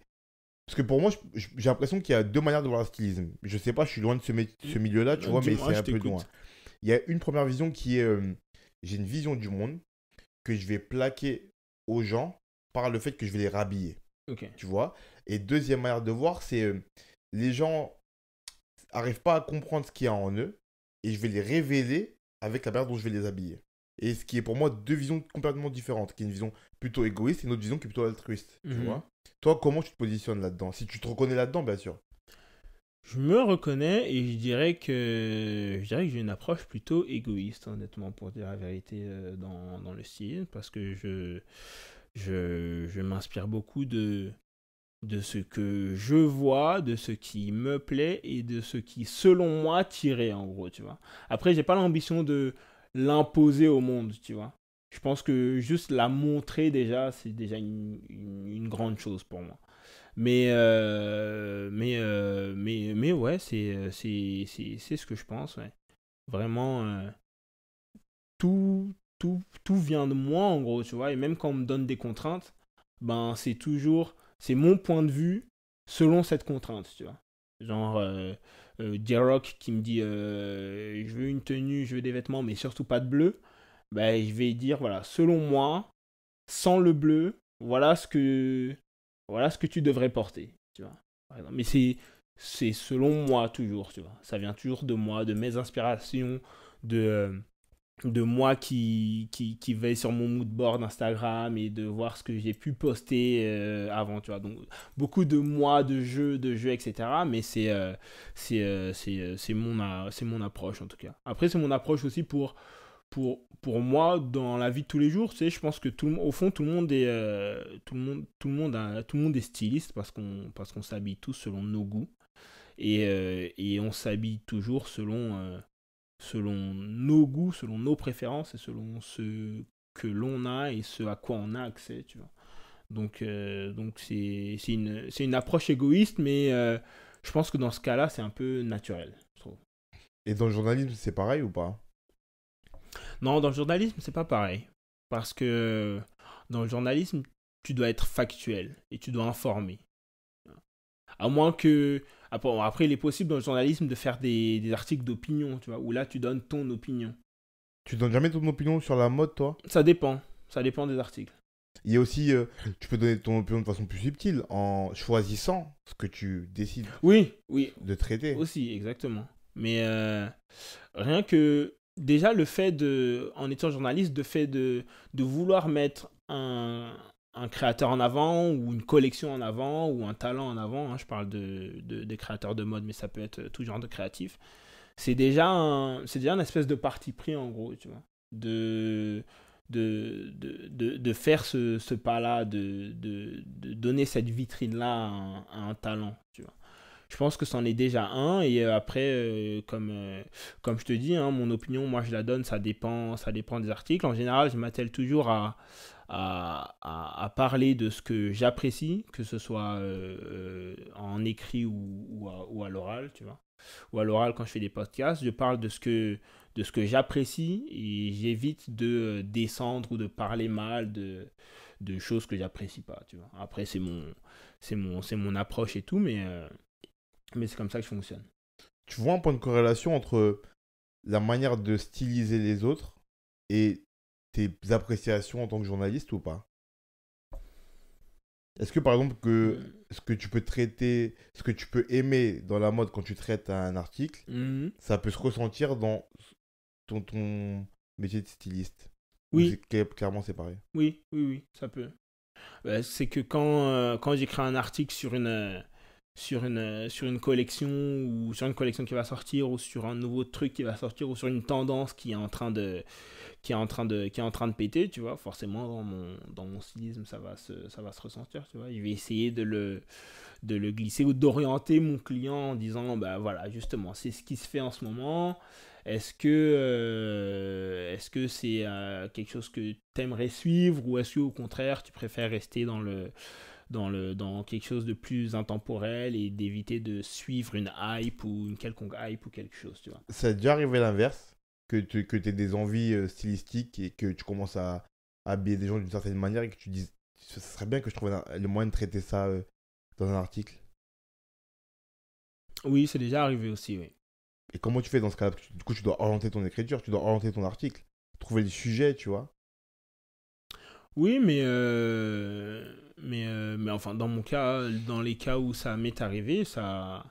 parce que pour moi, j'ai l'impression qu'il y a deux manières de voir le stylisme. Je sais pas, je suis loin de ce milieu-là, tu vois, mais Dis-moi, c'est je un peu loin. t'écoute. Il y a une première vision qui est, j'ai une vision du monde que je vais plaquer aux gens par le fait que je vais les rhabiller, Ok. tu vois. Et deuxième manière de voir, c'est les gens n'arrivent pas à comprendre ce qu'il y a en eux et je vais les révéler avec la manière dont je vais les habiller. Et ce qui est pour moi deux visions complètement différentes, qui est une vision plutôt égoïste et une autre vision qui est plutôt altruiste, tu Mhm. vois. Toi, comment tu te positionnes là-dedans? Si tu te reconnais là-dedans, bien sûr. Je me reconnais et je dirais que j'ai une approche plutôt égoïste, honnêtement, pour dire la vérité, dans le style, parce que je m'inspire beaucoup de ce que je vois, de ce qui me plaît et de ce qui, selon moi, tirait, en gros, tu vois. Après, j'ai pas l'ambition de l'imposer au monde, tu vois. Je pense que juste la montrer déjà, c'est déjà une grande chose pour moi. Mais ouais, c'est ce que je pense, ouais. Vraiment, tout vient de moi, en gros, tu vois. Et même quand on me donne des contraintes, ben, c'est mon point de vue selon cette contrainte, tu vois. Genre, J-Rock qui me dit, je veux une tenue, je veux des vêtements, mais surtout pas de bleu. ben, je vais dire, voilà, selon moi, sans le bleu, voilà ce que tu devrais porter, tu vois. Par exemple. Mais c'est selon moi toujours, tu vois. Ça vient toujours de moi, de mes inspirations, de moi qui veille sur mon mood board Instagram et de voir ce que j'ai pu poster avant, tu vois. Donc, beaucoup de moi, de jeux, etc. Mais c'est mon approche, en tout cas. Après, c'est mon approche aussi pour moi, dans la vie de tous les jours, tu sais, je pense que au fond, tout le monde est, tout le monde est styliste parce qu'on s'habille tous selon nos goûts et on s'habille toujours selon nos goûts, selon nos préférences et selon ce que l'on a et ce à quoi on a accès, tu vois. Donc c'est une approche égoïste, mais je pense que dans ce cas-là, c'est un peu naturel, je trouve. Et dans le journalisme, c'est pareil ou pas? Non, dans le journalisme, c'est pas pareil. Parce que dans le journalisme, tu dois être factuel et tu dois informer. À moins que. Après, il est possible dans le journalisme de faire des articles d'opinion, tu vois, où là, tu donnes ton opinion. Tu donnes jamais ton opinion sur la mode, toi? Ça dépend. Ça dépend des articles. Il y a aussi, tu peux donner ton opinion de façon plus subtile en choisissant ce que tu décides Oui, oui, de traiter. aussi, exactement. Mais rien que. Déjà, le fait en étant journaliste, de vouloir mettre un créateur en avant, ou une collection en avant, ou un talent en avant, hein, je parle des créateurs de mode, mais ça peut être tout genre de créatif, c'est déjà une espèce de parti pris, en gros, tu vois. De faire ce pas-là, de donner cette vitrine-là à un talent, tu vois. Je pense que c'en est déjà un, et après, comme je te dis, hein, mon opinion, moi je la donne, ça dépend des articles. En général, je m'attelle toujours à parler de ce que j'apprécie, que ce soit en écrit ou à l'oral, tu vois. Ou à l'oral quand je fais des podcasts, je parle de ce que j'apprécie et j'évite de descendre ou de parler mal de choses que j'apprécie pas, tu vois. Après, c'est mon approche et tout, mais c'est comme ça que je fonctionne. Tu vois un point de corrélation entre la manière de styliser les autres et tes appréciations en tant que journaliste ou pas? Est-ce que par exemple ce que tu peux traiter, ce que tu peux aimer dans la mode quand tu traites un article, Mhm. ça peut se ressentir dans ton métier de styliste? Ou Oui, c'est clairement séparé? oui, ça peut. C'est que quand j'écris un article sur une collection, ou sur une collection qui va sortir, ou sur un nouveau truc qui va sortir, ou sur une tendance qui est en train de péter, tu vois, forcément dans mon stylisme ça va se ressentir, tu vois. Je vais essayer de le glisser ou d'orienter mon client en disant, bah voilà, justement, c'est ce qui se fait en ce moment. Est-ce que c'est quelque chose que tu aimerais suivre, ou est-ce que au contraire tu préfères rester dans quelque chose de plus intemporel et d'éviter de suivre une hype ou une quelconque hype ou quelque chose, tu vois. Ça a déjà arrivé l'inverse, que tu aies des envies stylistiques et que tu commences à habiller des gens d'une certaine manière et que tu dises, ce serait bien que je trouve le moyen de traiter ça dans un article. Oui, c'est déjà arrivé aussi, oui. Et comment tu fais dans ce cas-là? Parce que du coup, tu dois orienter ton écriture, tu dois orienter ton article, trouver le sujet, tu vois. Oui, mais enfin, dans mon cas, dans les cas où ça m'est arrivé, ça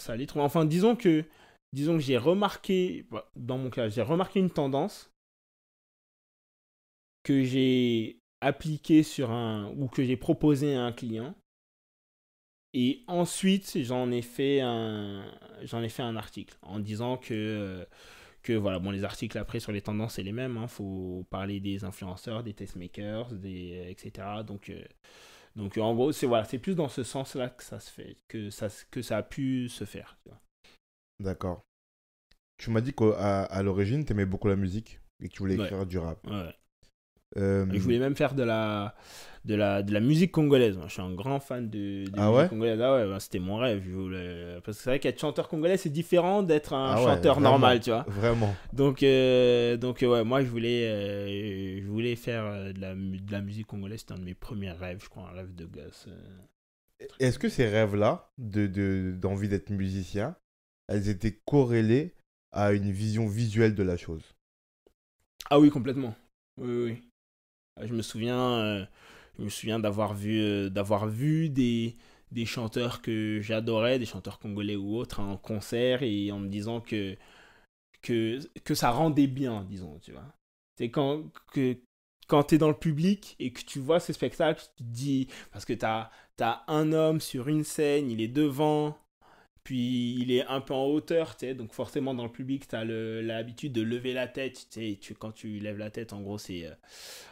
allait trop. Enfin, disons que j'ai remarqué, bah, dans mon cas, j'ai remarqué une tendance que j'ai appliquée ou que j'ai proposé à un client. Et ensuite, j'en ai fait un article en disant que voilà, bon, les articles après sur les tendances, c'est les mêmes. Il faut parler des influenceurs, des tastemakers, etc. Donc en gros, c'est plus dans ce sens-là que ça se fait, que ça a pu se faire. Tu vois. D'accord. Tu m'as dit qu'à l'origine, tu aimais beaucoup la musique et que tu voulais Ouais, écrire du rap. ouais. Je Euh, voulais même faire de la musique congolaise. Moi, je suis un grand fan de Ah musique ouais? congolaise. Ah ouais, bah, c'était mon rêve. Parce que c'est vrai qu'être chanteur congolais, c'est différent d'être un Ah ouais, chanteur normal, vraiment. tu vois. Vraiment. Ouais, moi, je voulais faire de la musique congolaise. C'était un de mes premiers rêves, je crois, un rêve de gosse. Est-ce que ces rêves-là, d'envie d'être musicien, elles étaient corrélées à une vision visuelle de la chose? Ah oui, complètement. Oui, oui, oui. Je me souviens d'avoir vu des chanteurs que j'adorais, des chanteurs congolais ou autres, en concert et en me disant que ça rendait bien, disons, tu vois. C'est quand tu es dans le public et que tu vois ce spectacle, tu te dis, parce que t'as un homme sur une scène, il est devant, puis il est un peu en hauteur, tu sais, donc forcément dans le public, tu as l'habitude de lever la tête, tu sais, quand tu lèves la tête, en gros, c'est...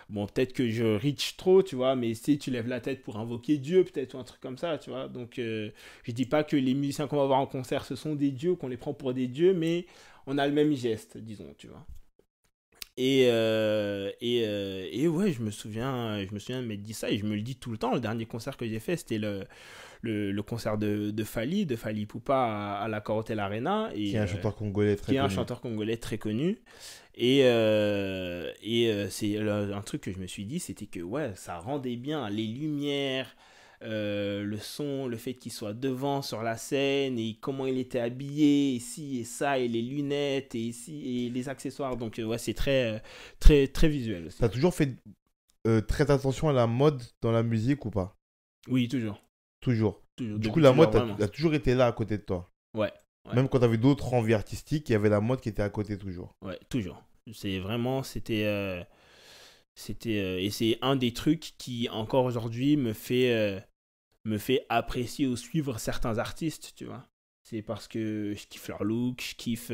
bon, peut-être que je reach trop, tu vois, mais si tu lèves la tête pour invoquer Dieu, peut-être, ou un truc comme ça, tu vois. Donc, je dis pas que les musiciens qu'on va voir en concert, ce sont des dieux, qu'on les prend pour des dieux, mais on a le même geste, disons, tu vois. Et ouais, je me souviens de m'être dit ça et je me le dis tout le temps. Le dernier concert que j'ai fait, c'était le concert de Fally Ipupa à la Corotel Arena, Qui est un chanteur congolais très qui est un connu. chanteur congolais très connu. C'est un truc que je me suis dit, c'était que ouais, ça rendait bien les lumières, le son, le fait qu'il soit devant sur la scène et comment il était habillé, ici et ça, et les lunettes et ici et les accessoires. Donc ouais, c'est très très visuel aussi. T'as toujours fait très attention à la mode dans la musique ou pas? Oui, toujours, Toujours. toujours, Du coup, depuis la toujours mode vraiment. a toujours été là à côté de toi. Ouais, ouais, Même quand t'avais d'autres envies artistiques, il y avait la mode qui était à côté toujours. ouais, toujours. C'est vraiment, et c'est un des trucs qui encore aujourd'hui me fait apprécier ou suivre certains artistes, tu vois. C'est parce que je kiffe leur look, je kiffe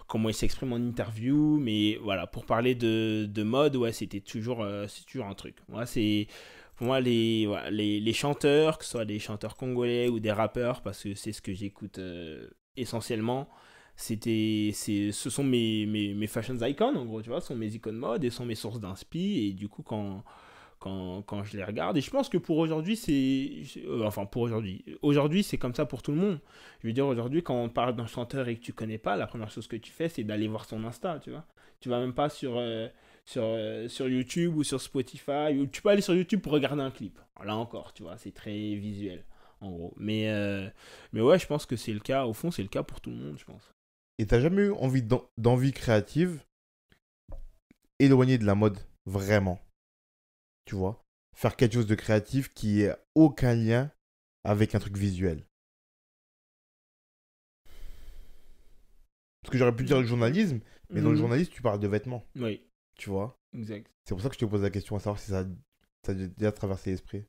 comment ils s'expriment en interview, mais voilà, pour parler de mode, ouais, c'est toujours un truc. Moi, c'est, pour moi, voilà, les chanteurs, que ce soit des chanteurs congolais ou des rappeurs, parce que c'est ce que j'écoute essentiellement, ce sont mes fashion icons, en gros, tu vois, ce sont mes icônes mode et sont mes sources d'inspi, et du coup, quand je les regarde. Et je pense que pour aujourd'hui, enfin, pour aujourd'hui. Aujourd'hui, c'est comme ça pour tout le monde. Je veux dire, aujourd'hui, quand on parle d'un chanteur et que tu connais pas, la première chose que tu fais, c'est d'aller voir son Insta, tu vois. Tu vas même pas sur YouTube ou sur Spotify. Ou tu peux aller sur YouTube pour regarder un clip. Là encore, tu vois, c'est très visuel, en gros. Mais ouais, je pense que c'est le cas. Au fond, c'est le cas pour tout le monde, je pense. Et t'as jamais eu envie d'envie créative éloignée de la mode, vraiment, tu vois? Faire quelque chose de créatif qui ait aucun lien avec un truc visuel. Parce que j'aurais pu dire le journalisme, mais dans le Mhm. journalisme, tu parles de vêtements, Oui, tu vois? exact. C'est pour ça que je te pose la question, à savoir si ça a déjà traversé l'esprit.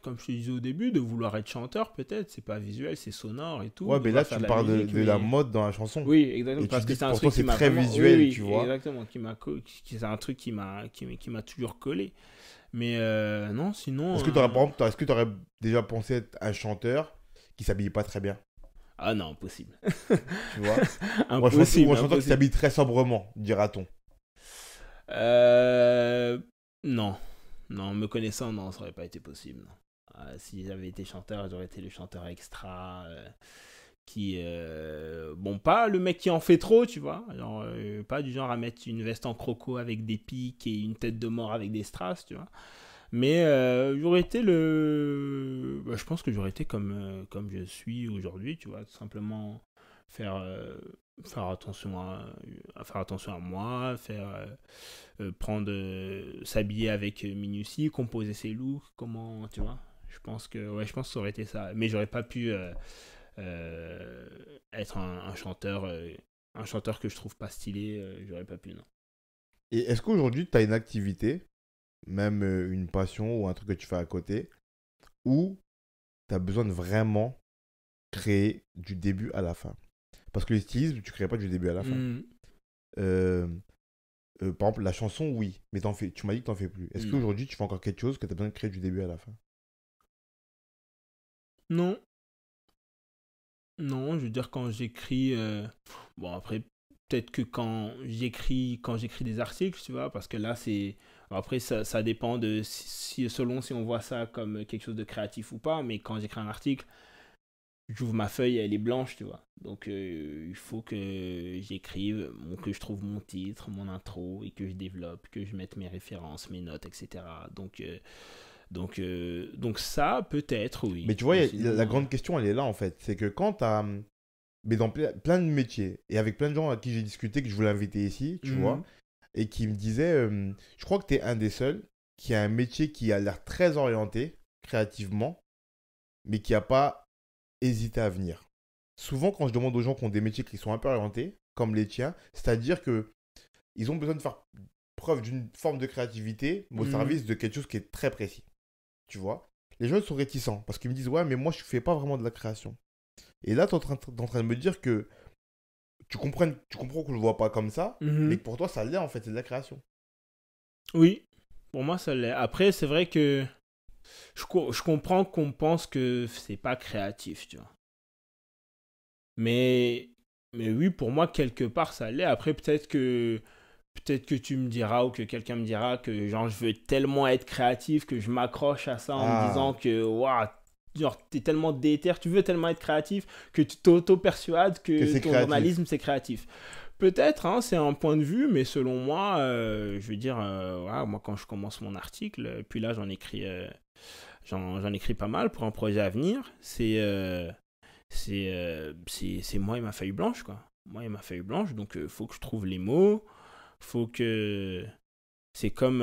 Comme je te disais au début, de vouloir être chanteur, peut-être, c'est pas visuel, c'est sonore et tout, Ouais, de mais là, vouloir faire tu de me la parles musique, de la mais mode dans la chanson. oui, exactement, Et tu parce que dis c'est que un pour toi, truc qui c'est m'a très vraiment, oui, visuel, tu oui, vois? exactement, c'est un truc qui m'a toujours collé. Mais non, sinon, Est-ce que tu aurais, par exemple, est-ce que tu aurais déjà pensé être un chanteur qui s'habille pas très bien, ah non, impossible, tu vois? Ou impossible, un chanteur qui impossible. s'habille très sobrement, dira-t-on. Euh, non, non, me connaissant, non, ça aurait pas été possible. Non. Si j'avais été chanteur, j'aurais été le chanteur extra. Bon, pas le mec qui en fait trop, tu vois, genre, pas du genre à mettre une veste en croco avec des pics et une tête de mort avec des strass, tu vois, mais j'aurais été je pense que j'aurais été comme je suis aujourd'hui, tu vois, tout simplement faire faire faire attention à moi, prendre s'habiller avec minutie, composer ses looks, comment, tu vois, je pense que ça aurait été ça, mais j'aurais pas pu euh, être un chanteur que je trouve pas stylé, j'aurais pas pu, non. Et est-ce qu'aujourd'hui, tu as une activité, même une passion ou un truc que tu fais à côté, où tu as besoin de vraiment créer du début à la fin? Parce que le stylisme, tu ne crées pas du début à la fin. Mm, Euh, par exemple, la chanson, oui, mais tu m'as dit que tu n'en fais plus. Est-ce non. qu'aujourd'hui, tu fais encore quelque chose que tu as besoin de créer du début à la fin? Non, non, je veux dire quand j'écris, bon après peut-être que quand j'écris des articles, tu vois, parce que là c'est, après ça dépend de selon si on voit ça comme quelque chose de créatif ou pas, mais quand j'écris un article, j'ouvre ma feuille, elle est blanche, tu vois. Donc il faut que j'écrive, que je trouve mon titre, mon intro et que je développe, que je mette mes références, mes notes, etc. Donc ça peut-être oui. Mais tu vois, Mais la sinon, grande question, elle est là en fait. C'est que quand tu as mais dans plein de métiers. Et avec plein de gens à qui j'ai discuté, que je voulais inviter ici, tu vois, et qui me disaient, je crois que tu es un des seuls qui a un métier qui a l'air très orienté créativement, mais qui n'a pas hésité à venir. Souvent, quand je demande aux gens qui ont des métiers qui sont un peu orientés, comme les tiens, c'est-à-dire que ils ont besoin de faire preuve d'une forme de créativité au service de quelque chose qui est très précis. Tu vois, les gens sont réticents parce qu'ils me disent ouais, mais moi je fais pas vraiment de la création. Et là, tu es en train de me dire que tu comprends que je le vois pas comme ça, mais que pour toi, ça l'est en fait, c'est de la création. Oui, pour moi, ça l'est. Après, c'est vrai que je comprends qu'on pense que c'est pas créatif, tu vois. Mais oui, pour moi, quelque part, ça l'est. Après, peut-être que tu me diras ou que quelqu'un me dira que genre je veux tellement être créatif que je m'accroche à ça en me disant que waouh, genre t'es tellement déter, tu veux tellement être créatif que tu t'auto-persuades que ton journalisme c'est créatif. Peut-être, hein, c'est un point de vue, mais selon moi, je veux dire, voilà, moi quand je commence mon article, puis là j'en écris pas mal pour un projet à venir, c'est moi et ma feuille blanche, quoi. Moi et ma feuille blanche, donc faut que je trouve les mots, faut que... c'est comme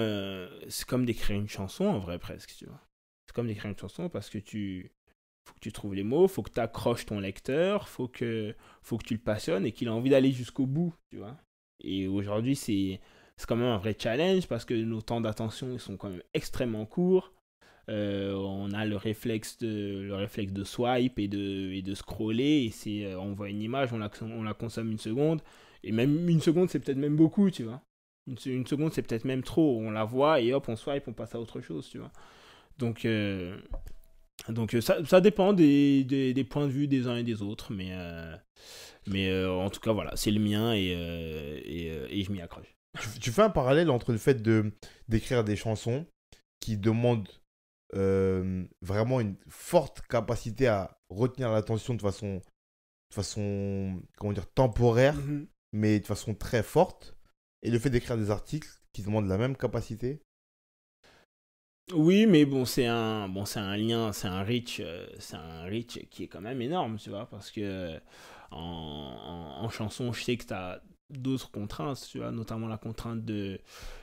d'écrire une chanson, en vrai, presque, tu vois. C'est comme d'écrire une chanson parce que faut que tu trouves les mots, faut que tu accroches ton lecteur, faut que tu le passionnes et qu'il a envie d'aller jusqu'au bout, tu vois. Et aujourd'hui, c'est quand même un vrai challenge parce que nos temps d'attention ils sont quand même extrêmement courts. On a le réflexe de swipe et de scroller. Et on voit une image, on la consomme une seconde. Et même une seconde, c'est peut-être même beaucoup, tu vois. Une seconde, c'est peut-être même trop. On la voit et hop, on swipe, on passe à autre chose, tu vois. Donc, ça dépend des points de vue des uns et des autres. Mais en tout cas, voilà, c'est le mien et je m'y accroche. Tu fais un parallèle entre le fait d'écrire des chansons qui demandent vraiment une forte capacité à retenir l'attention de façon comment dire, temporaire, mais de façon très forte, et le fait d'écrire des articles qui demandent la même capacité. Oui, mais bon, c'est un lien, c'est un reach qui est quand même énorme, tu vois, parce que en chanson, je sais que tu as d'autres contraintes, tu vois, notamment la contrainte de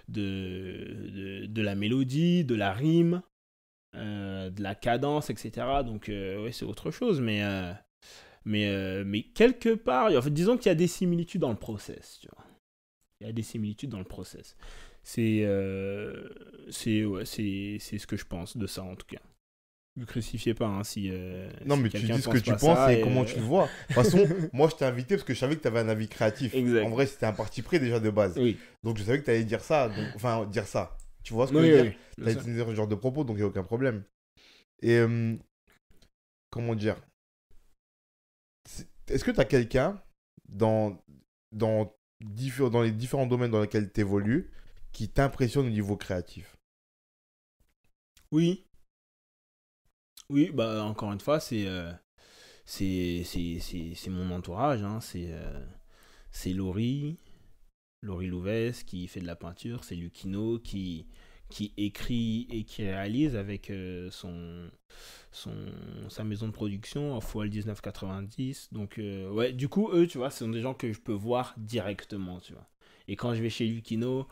la mélodie, de la rime, de la cadence, etc. Donc, ouais, c'est autre chose, mais quelque part, en fait, disons qu'il y a des similitudes dans le process, tu vois. Il y a des similitudes dans le process. Ouais, c'est ce que je pense de ça, en tout cas. Ne me crucifiez pas, hein, si non, si mais tu quelqu'un dis ce pense que tu pas penses ça, et comment tu le vois. De toute façon, moi, je t'ai invité parce que je savais que tu avais un avis créatif. Exact. En vrai, c'était un parti pris déjà de base. Oui. Donc, je savais que tu allais dire ça. Donc, enfin, dire ça. Tu vois ce que Oui, je veux dire? oui, Tu as bien sûr. utilisé ce genre de propos, donc il n'y a aucun problème. Et comment dire? Est-ce que tu as quelqu'un dans les différents domaines dans lesquels tu évolues qui t'impressionne au niveau créatif? Oui. Oui, bah, encore une fois, c'est mon entourage, hein. C'est Laurie Louvès qui fait de la peinture, c'est Lucino qui écrit et qui réalise avec sa maison de production, Foal 1990. Donc, ouais, du coup, eux, tu vois, ce sont des gens que je peux voir directement, tu vois. Et quand je vais chez Lucino,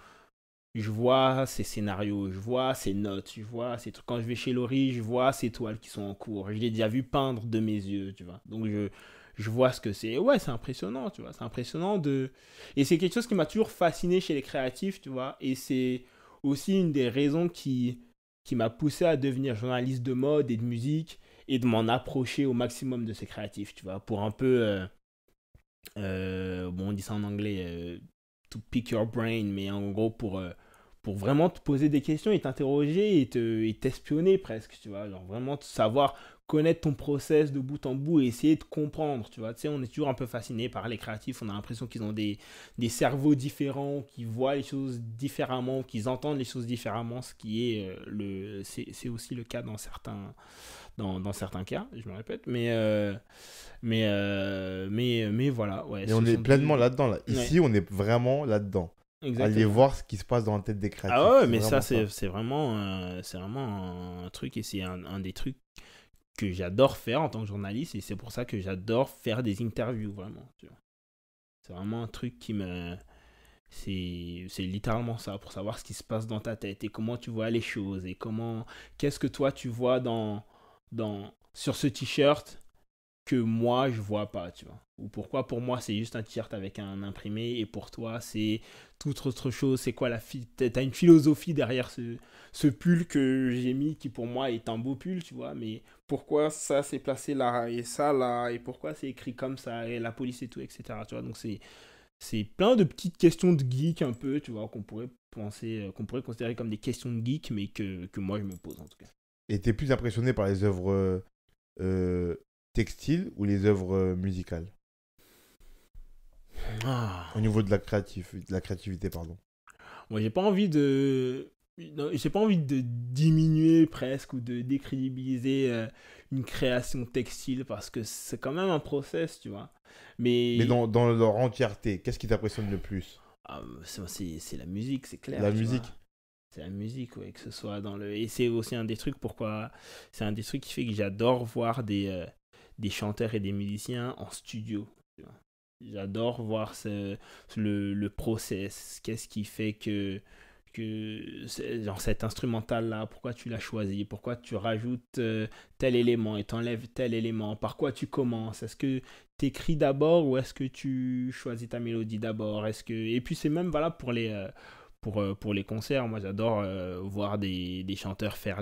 je vois ses scénarios, je vois ses notes, je vois ses trucs. Quand je vais chez Laurie, je vois ses toiles qui sont en cours. Je l'ai déjà vu peindre de mes yeux, tu vois. Donc, je vois ce que c'est. Ouais, c'est impressionnant, tu vois. C'est impressionnant de... Et c'est quelque chose qui m'a toujours fasciné chez les créatifs, tu vois. Et c'est aussi une des raisons qui m'a poussé à devenir journaliste de mode et de musique et de m'en approcher au maximum de ces créatifs, tu vois. Pour un peu... bon, on dit ça en anglais, to pick your brain, mais en gros pour vraiment te poser des questions et t'interroger et t'espionner presque, tu vois, genre vraiment savoir connaître ton process de bout en bout et essayer de comprendre, tu vois, tu sais, on est toujours un peu fasciné par les créatifs, on a l'impression qu'ils ont des cerveaux différents, qu'ils voient les choses différemment, qu'ils entendent les choses différemment, ce qui est c'est aussi le cas dans certains cas, je me répète, mais voilà, ouais. Et on est pleinement là-dedans. Là. Ici, Ouais. on est vraiment là-dedans. Exactement. Aller voir ce qui se passe dans la tête des créatifs. Ah ouais, C'est mais vraiment ça, c'est vraiment un truc et c'est un des trucs que j'adore faire en tant que journaliste et c'est pour ça que j'adore faire des interviews, vraiment. Tu vois. C'est vraiment un truc qui me... C'est littéralement ça, pour savoir ce qui se passe dans ta tête et comment tu vois les choses et qu'est-ce que toi tu vois sur ce t-shirt que moi je vois pas, tu vois. Ou pourquoi pour moi c'est juste un t-shirt avec un imprimé et pour toi c'est toute autre chose. C'est quoi t'as une philosophie derrière ce pull que j'ai mis qui pour moi est un beau pull, tu vois. Mais pourquoi ça s'est placé là et ça là et pourquoi c'est écrit comme ça et la police et tout, etc. Tu vois. Donc c'est plein de petites questions de geek un peu, tu vois, qu'on pourrait penser, qu'on pourrait considérer comme des questions de geek, mais que moi je me pose en tout cas. Et t'es plus impressionné par les œuvres textiles ou les œuvres musicales? Au niveau de la créativité, pardon. Moi, j'ai pas envie de. Non, j'ai pas envie de diminuer presque ou de décrédibiliser une création textile parce que c'est quand même un process, tu vois. Mais Mais dans leur entièreté, qu'est-ce qui t'impressionne le plus? c'est la musique, c'est clair, La tu vois. musique? C'est la musique, ouais, que ce soit dans le. Et c'est aussi un des trucs pourquoi. C'est un des trucs qui fait que j'adore voir des chanteurs et des musiciens en studio. Tu vois. J'adore voir le process. Qu'est-ce qui fait genre cet instrumental-là, pourquoi tu l'as choisi, pourquoi tu rajoutes tel élément et t'enlèves tel élément, par quoi tu commences, est-ce que tu écris d'abord ou est-ce que tu choisis ta mélodie d'abord, et puis c'est même valable pour les concerts. Moi j'adore voir des chanteurs faire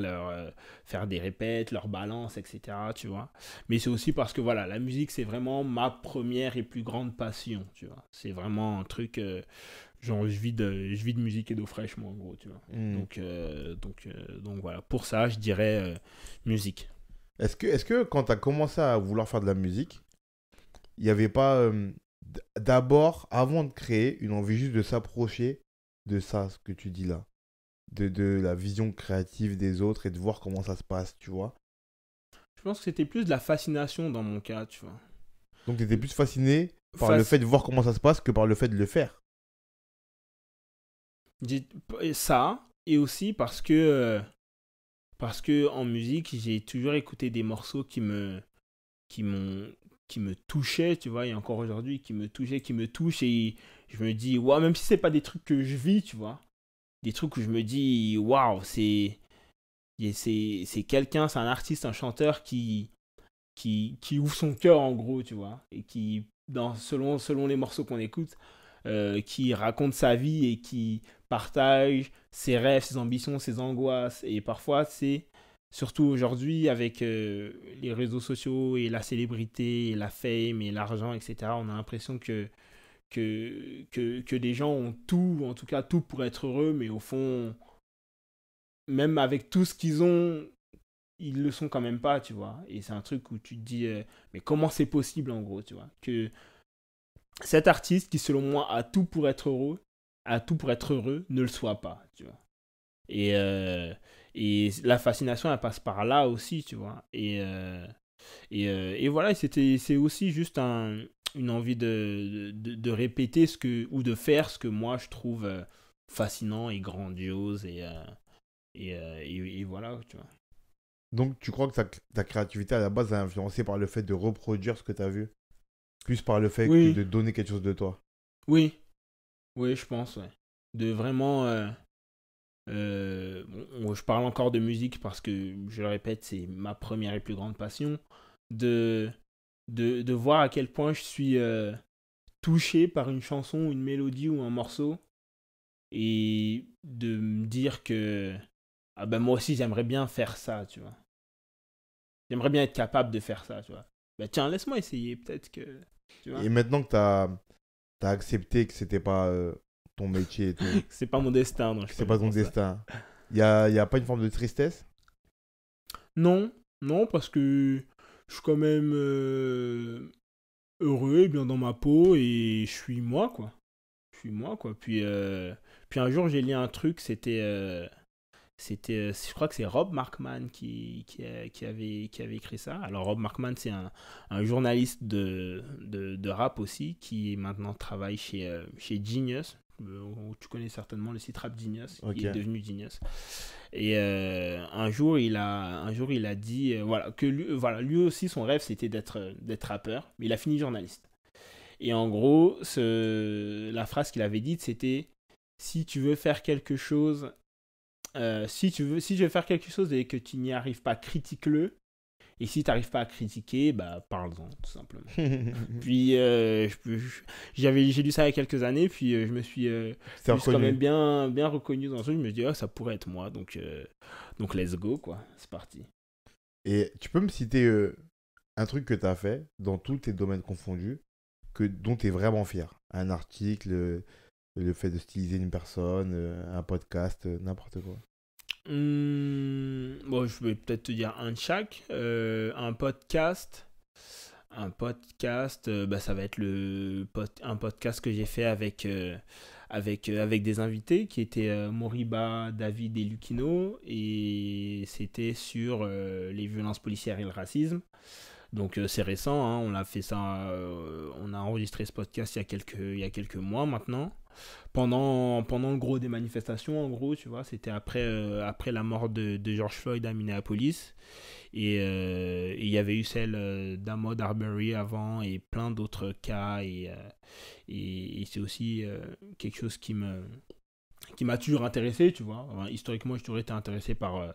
des répètes, leur balance, etc. Tu vois. Mais c'est aussi parce que voilà, la musique c'est vraiment ma première et plus grande passion, tu vois. C'est vraiment un truc, genre je vis de musique et d'eau fraîche moi en gros, tu vois. Hmm. Donc voilà, pour ça je dirais musique. Est-ce que quand tu as commencé à vouloir faire de la musique, il n'y avait pas d'abord, avant de créer, une envie juste de s'approcher de ça, ce que tu dis là, de la vision créative des autres et de voir comment ça se passe, tu vois? Je pense que c'était plus de la fascination dans mon cas, tu vois. Donc tu étais plus fasciné par le Fasc- fait de voir comment ça se passe que par le fait de le faire. Ça, et aussi parce que en musique, j'ai toujours écouté des morceaux qui m'ont qui me touchaient, tu vois, et encore aujourd'hui qui me touchent et je me dis waouh, même si c'est pas des trucs que je vis, tu vois, des trucs où je me dis waouh, c'est quelqu'un, c'est un artiste, un chanteur qui ouvre son cœur en gros, tu vois, et qui selon les morceaux qu'on écoute, qui raconte sa vie et qui partage ses rêves, ses ambitions, ses angoisses. Et parfois, c'est surtout aujourd'hui avec les réseaux sociaux et la célébrité et la fame et l'argent, etc. On a l'impression que des gens ont tout, en tout cas tout pour être heureux, mais au fond, même avec tout ce qu'ils ont, ils le sont quand même pas, tu vois. Et c'est un truc où tu te dis, mais comment c'est possible en gros, tu vois, que cet artiste qui selon moi a tout pour être heureux, ne le soit pas, tu vois. Et la fascination, elle passe par là aussi, tu vois. Et voilà, c'est aussi juste une envie de répéter ou de faire ce que moi je trouve fascinant et grandiose. Et voilà, tu vois. Donc tu crois que ta créativité à la base est influencée par le fait de reproduire ce que tu as vu, plus par le fait que Oui, de donner quelque chose de toi. oui, oui, je pense, ouais. De vraiment. Bon, je parle encore de musique parce que, je le répète, c'est ma première et plus grande passion. De, de voir à quel point je suis touché par une chanson, une mélodie ou un morceau. Et de me dire que ah ben moi aussi j'aimerais bien faire ça, tu vois. J'aimerais bien être capable de faire ça, tu vois. Ben tiens, laisse-moi essayer, peut-être que. Tu vois. Et maintenant que tu as accepté que c'était pas ton métier et tout, C'est pas mon destin, donc je que suis c'est pas pas bien ton pour ça. destin, y a pas une forme de tristesse? Non, non, parce que je suis quand même heureux et bien dans ma peau et je suis moi, quoi. Je suis moi, quoi. Puis un jour, j'ai lu un truc, je crois que c'est Rob Markman qui avait écrit ça. Alors, Rob Markman, c'est un journaliste de rap aussi qui maintenant travaille chez Genius. Tu connais certainement le site Rap Genius, Ok. qui est devenu Genius. Et un jour, il a dit voilà, que lui aussi, son rêve, c'était d'être rappeur, mais il a fini journaliste. Et en gros, la phrase qu'il avait dite, c'était si tu veux faire quelque chose, si tu veux faire quelque chose et que tu n'y arrives pas, critique-le. Et si tu n'arrives pas à critiquer, bah parle-en, tout simplement. Puis j'ai lu ça il y a quelques années, puis je me suis quand même bien reconnu dans le truc. Je me dis, ça pourrait être moi, donc let's go, quoi. C'est parti. Et tu peux me citer un truc que tu as fait dans tous tes domaines confondus dont tu es vraiment fier? Un article, le fait de styliser une personne, un podcast, n'importe quoi. Bon, je vais peut-être te dire un de chaque. Un podcast, ça va être un podcast que j'ai fait avec des invités qui étaient Moriba, David et Lucino, et c'était sur les violences policières et le racisme. Donc c'est récent, hein, on a fait ça, on a enregistré ce podcast il y a quelques mois maintenant. Pendant le gros des manifestations, en gros, tu vois, c'était après la mort de George Floyd à Minneapolis. Et il y avait eu celle d'Ahmaud Arbery avant et plein d'autres cas. Et c'est aussi quelque chose qui m'a toujours intéressé, tu vois. Enfin, historiquement, j'ai toujours été intéressé par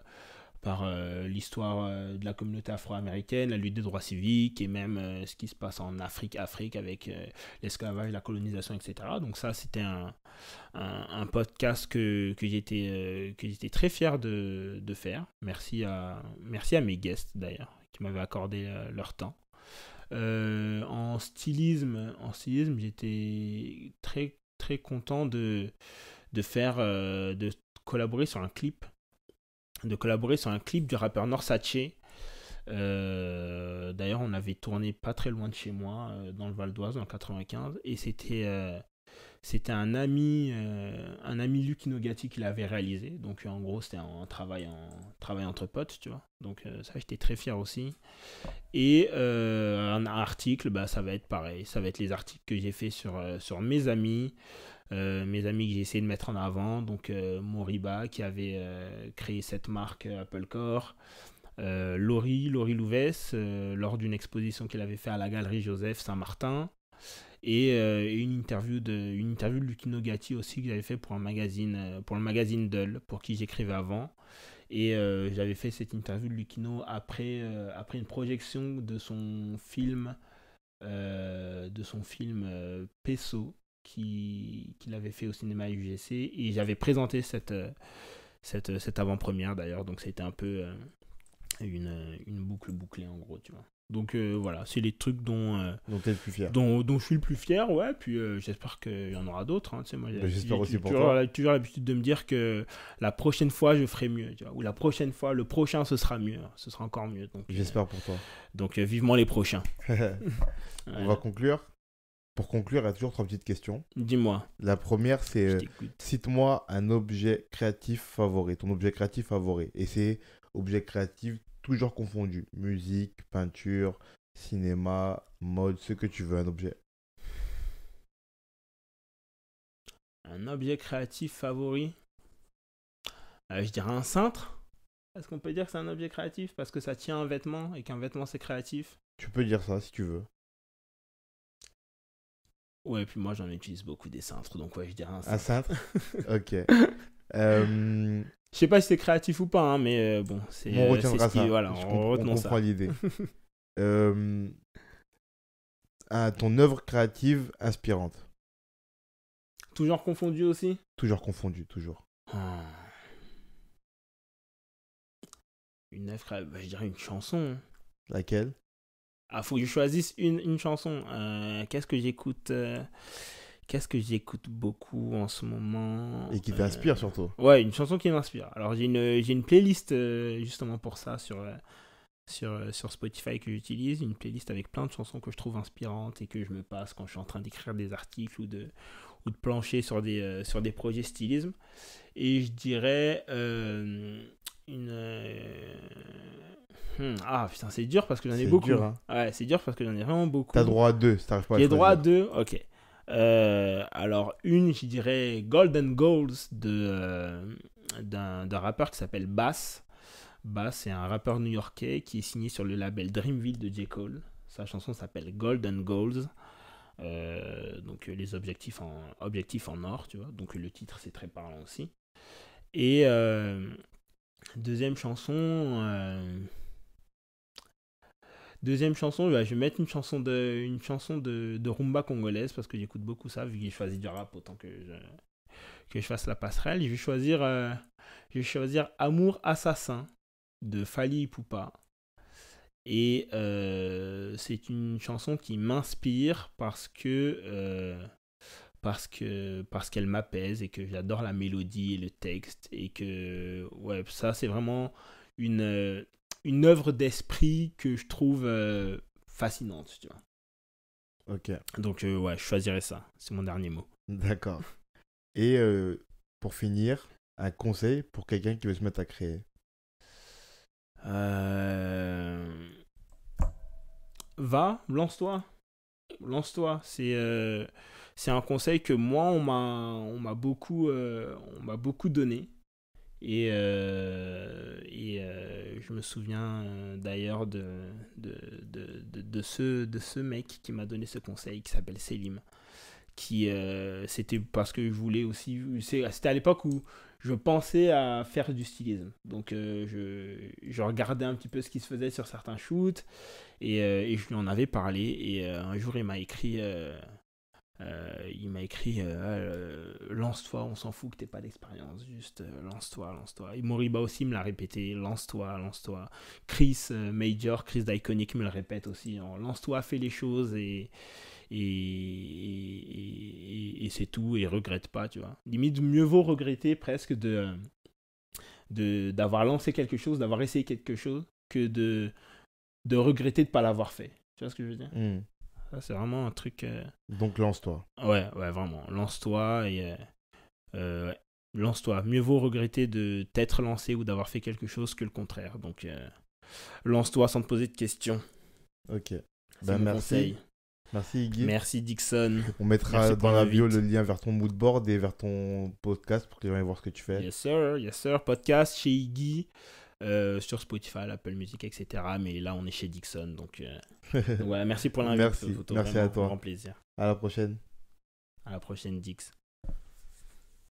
l'histoire de la communauté afro-américaine, la lutte des droits civiques et même ce qui se passe en Afrique avec l'esclavage, la colonisation, etc. Donc ça, c'était un podcast que j'étais très fier de faire. Merci à mes guests d'ailleurs, qui m'avaient accordé leur temps. En stylisme, j'étais très, très content de collaborer sur un clip du rappeur Norsace. D'ailleurs, on avait tourné pas très loin de chez moi, dans le Val d'Oise, dans le 95, et c'était un ami Lucino Gatti qui l'avait réalisé. Donc en gros, c'était un travail entre potes, tu vois. Donc ça, j'étais très fier aussi. Et un article, ça va être pareil. Ça va être les articles que j'ai fait sur mes amis. Mes amis que j'ai essayé de mettre en avant, donc Moriba qui avait créé cette marque Applecore, Laurie Louvès lors d'une exposition qu'elle avait fait à la Galerie Joseph Saint-Martin, et une interview de Lucino Gatti aussi que j'avais fait pour le magazine Dull, pour qui j'écrivais avant. Et j'avais fait cette interview de Lucino après une projection de son film Peso, qu'il avait fait au cinéma UGC, et j'avais présenté cette avant-première d'ailleurs, donc c'était un peu une boucle bouclée en gros, tu vois. Donc voilà, c'est les trucs dont t'es le plus fier. Dont je suis le plus fier, ouais. Puis j'espère qu'il y en aura d'autres, hein, tu sais, moi j'espère aussi pour toi. J'ai toujours l'habitude de me dire que la prochaine fois je ferai mieux, tu vois, ou la prochaine fois, le prochain ce sera mieux, ce sera encore mieux. Donc j'espère pour toi. Donc vivement les prochains. On va conclure. Pour conclure, il y a toujours 3 petites questions. Dis-moi. La première, c'est cite-moi un objet créatif favori, ton objet créatif favori. Et c'est objet créatif toujours confondu. Musique, peinture, cinéma, mode, ce que tu veux, un objet. Un objet créatif favori, je dirais un cintre. Est-ce qu'on peut dire que c'est un objet créatif parce que ça tient un vêtement et qu'un vêtement c'est créatif? Tu peux dire ça si tu veux. Ouais, puis moi j'en utilise beaucoup des cintres, donc ouais, je dirais un cintre. Un cintre. Ok. Je sais pas si c'est créatif ou pas, hein, mais bon, c'est. On retiendra ça. Voilà, on comprend l'idée. Ton œuvre créative inspirante. Toujours confondu aussi? Toujours confondu, toujours. Une œuvre créative, je dirais une chanson. Laquelle? Faut que je choisisse une chanson. Qu'est-ce que j'écoute beaucoup en ce moment? Et qui t'inspire surtout. Ouais, une chanson qui m'inspire. Alors j'ai une playlist justement pour ça sur Spotify que j'utilise. Une playlist avec plein de chansons que je trouve inspirantes et que je me passe quand je suis en train d'écrire des articles ou de plancher sur des projets stylisme. Et je dirais putain, c'est dur parce que j'en ai beaucoup. Dur, hein. Ouais, c'est dur parce que j'en ai vraiment beaucoup. T'as droit à 2, si t'arrives pas à choisir. J'ai droit à 2, ok. Alors, je dirais Golden Goals d'un rappeur qui s'appelle Bass. Bass, c'est un rappeur new-yorkais qui est signé sur le label Dreamville de J. Cole. Sa chanson s'appelle Golden Goals. Donc, les objectifs en or, tu vois. Donc, le titre, c'est très parlant aussi. Et deuxième chanson. Je vais mettre une chanson de rumba congolaise parce que j'écoute beaucoup ça, vu que j'ai choisi du rap autant que je fasse la passerelle. Je vais choisir Amour Assassin de Fally Ipupa. Et c'est une chanson qui m'inspire parce qu'elle m'apaise et que j'adore la mélodie et le texte et que ouais, ça c'est vraiment une œuvre d'esprit que je trouve fascinante, tu vois. Ok, Donc ouais, je choisirais ça, c'est mon dernier mot. d'accord. Et pour finir, un conseil pour quelqu'un qui veut se mettre à créer. Lance-toi. Lance-toi, c'est un conseil que moi on m'a beaucoup donné. Je me souviens d'ailleurs de ce mec qui m'a donné ce conseil qui s'appelle Selim. C'était parce que je voulais aussi. C'était à l'époque où je pensais à faire du stylisme. Donc je regardais un petit peu ce qui se faisait sur certains shoots et je lui en avais parlé. Et un jour il m'a écrit lance-toi, on s'en fout que t'aies pas d'expérience, juste lance-toi, lance-toi. Et Moriba aussi me l'a répété, lance-toi, lance-toi. Chris d'Iconic me le répète aussi, lance-toi, fais les choses et c'est tout, et regrette pas, tu vois. Limite, mieux vaut regretter presque d'avoir lancé quelque chose, d'avoir essayé quelque chose, que de regretter de pas l'avoir fait. Tu vois ce que je veux dire? Ça, c'est vraiment un truc. Donc lance-toi. Ouais, vraiment. Lance-toi et. Ouais. Lance-toi. Mieux vaut regretter de t'être lancé ou d'avoir fait quelque chose que le contraire. Donc, lance-toi sans te poser de questions. Ok. C'est mon Merci. conseil. Merci Iggy. Merci Dixon. On mettra Merci pour dans la bio l'invite. le lien vers ton moodboard et vers ton podcast pour que les gens aillent voir ce que tu fais. Yes sir. Podcast chez Iggy. Sur Spotify, Apple Music, etc. Mais là, on est chez Dixon. Donc, voilà, merci pour l'invite. Merci à toi. Un grand plaisir. À la prochaine. À la prochaine, Dix.